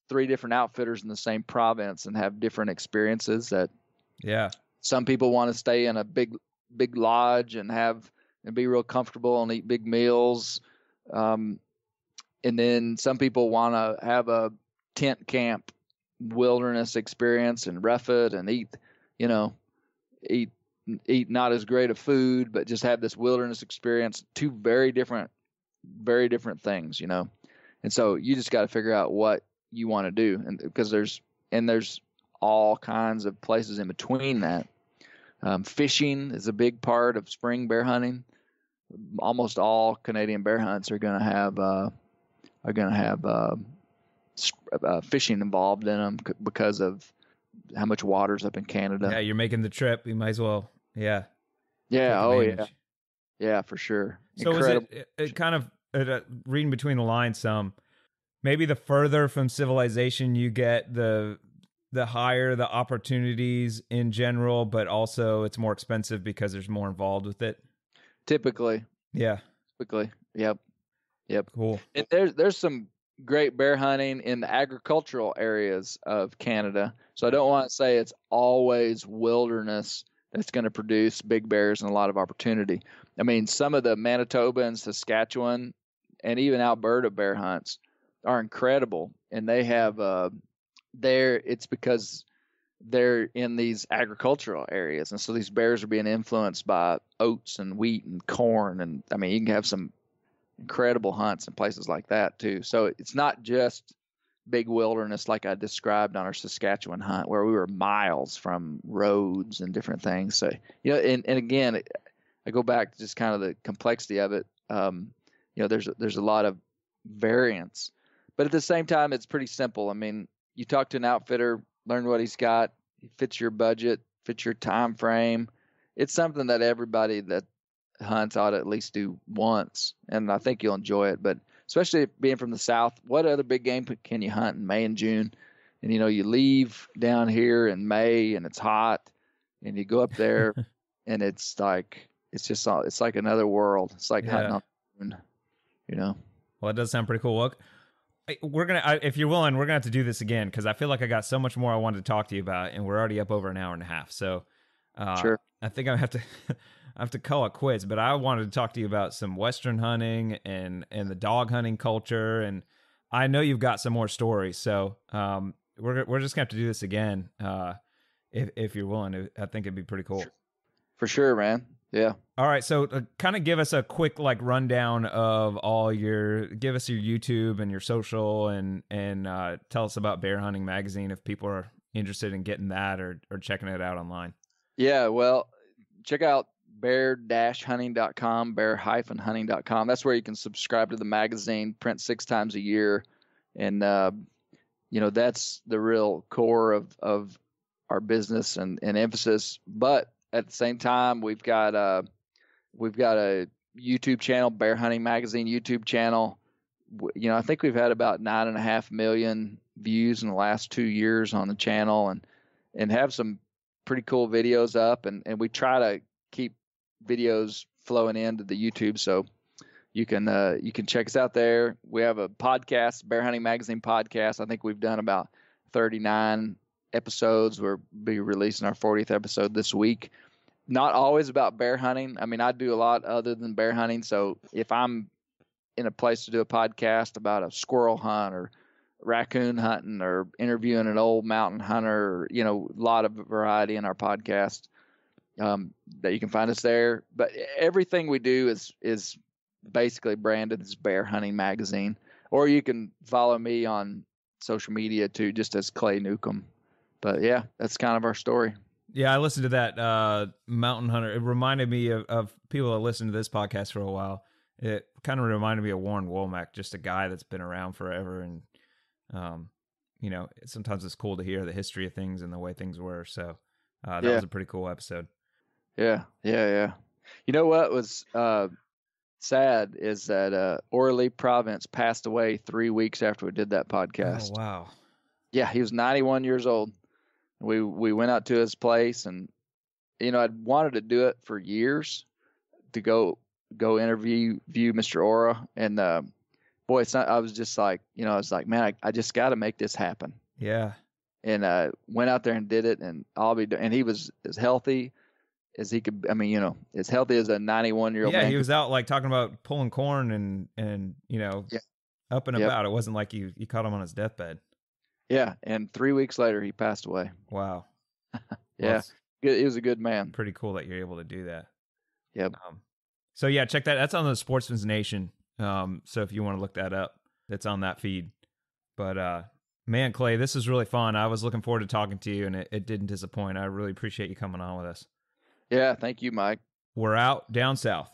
3 different outfitters in the same province and have different experiences. That some people want to stay in a big lodge and be real comfortable and eat big meals. And then some people want to have a tent camp wilderness experience and rough it and eat not as great of food, but just have this wilderness experience. 2 very different things, And so you just got to figure out what you want to do. And because there's all kinds of places in between that. Fishing is a big part of spring bear hunting. Almost all Canadian bear hunts are going to have fishing involved in them because of how much water's up in Canada. Yeah, you're making the trip. You might as well. Yeah. Yeah. Oh, yeah. Yeah, for sure. So Incredible. is it kind of reading between the lines some, maybe the further from civilization you get, the higher the opportunities in general, but also it's more expensive because there's more involved with it? Typically. Yeah. Typically. Yep. Cool. And there's some great bear hunting in the agricultural areas of Canada. So I don't want to say it's always wilderness that's going to produce big bears and a lot of opportunity. I mean, some of the Manitoba and Saskatchewan and even Alberta bear hunts are incredible. And they have it's because they're in these agricultural areas. And so these bears are being influenced by oats and wheat and corn. And I mean, you can have some incredible hunts in places like that too. So it's not just big wilderness like I described on our Saskatchewan hunt, where we were miles from roads and different things. So, and again, I go back to just kind of the complexity of it. There's a lot of variance, but at the same time, it's pretty simple. I mean, you talk to an outfitter, learn what he's got, he fits your budget, fits your time frame. It's something that everybody that hunts ought to at least do once, and I think you'll enjoy it. But especially being from the South, what other big game can you hunt in May and June? And you leave down here in May and it's hot, and you go up there and it's like another world. It's like hunting on the moon, Well, it does sound pretty cool. Look, we're gonna, if you're willing, we're gonna have to do this again, because I feel like I got so much more I wanted to talk to you about, and we're already up over an hour and a half. So sure. I think I have to call it quits, but I wanted to talk to you about some Western hunting and the dog hunting culture. And I know you've got some more stories. So we're just gonna have to do this again. If you're willing, I think it'd be pretty cool. For sure, man. Yeah. All right. So kind of give us a quick rundown of give us your YouTube and your social, and tell us about Bear Hunting Magazine if people are interested in getting that or checking it out online. Yeah. Well, check out bear-hunting.com, bear-hunting.com. That's where you can subscribe to the magazine, print 6 times a year. And, that's the real core of our business and emphasis. But at the same time, we've got a YouTube channel, Bear Hunting Magazine YouTube channel. I think we've had about 9.5 million views in the last 2 years on the channel, and have some pretty cool videos up, and we try to keep videos flowing into the YouTube, so you can check us out there. We have a podcast, Bear Hunting Magazine podcast. I think we've done about 39 episodes. We'll be releasing our 40th episode this week. Not always about bear hunting. I mean, I do a lot other than bear hunting. So if I'm in a place to do a podcast about a squirrel hunt or raccoon hunting or interviewing an old mountain hunter, or, a lot of variety in our podcast, that you can find us there. But everything we do is basically branded as Bear Hunting Magazine. Or you can follow me on social media too, just as Clay Newcomb. But yeah, that's kind of our story. Yeah, I listened to that Mountain Hunter. It reminded me of people that listened to this podcast for a while. It kind of reminded me of Warren Womack, just a guy that's been around forever. And, sometimes it's cool to hear the history of things and the way things were. So that was a pretty cool episode. Yeah. You know what was sad is that Orly Province passed away 3 weeks after we did that podcast. Oh, wow. Yeah, he was 91 years old. We went out to his place, and I'd wanted to do it for years, to go interview Mr. Ora, and boy, it's not. I was just like, I was like, man, I just got to make this happen. Yeah. And went out there and did it, and and he was as healthy as he could. I mean, as healthy as a 91-year-old. Yeah, man he was out like talking about pulling corn and up and about. It wasn't like you caught him on his deathbed. Yeah, and 3 weeks later, he passed away. Wow. Yeah, he was a good man. Pretty cool that you're able to do that. Yep. So yeah, check that. That's on the Sportsman's Nation. So if you want to look that up, it's on that feed. But man, Clay, this is really fun. I was looking forward to talking to you, and it didn't disappoint. I really appreciate you coming on with us. Yeah, thank you, Mike. We're out down south.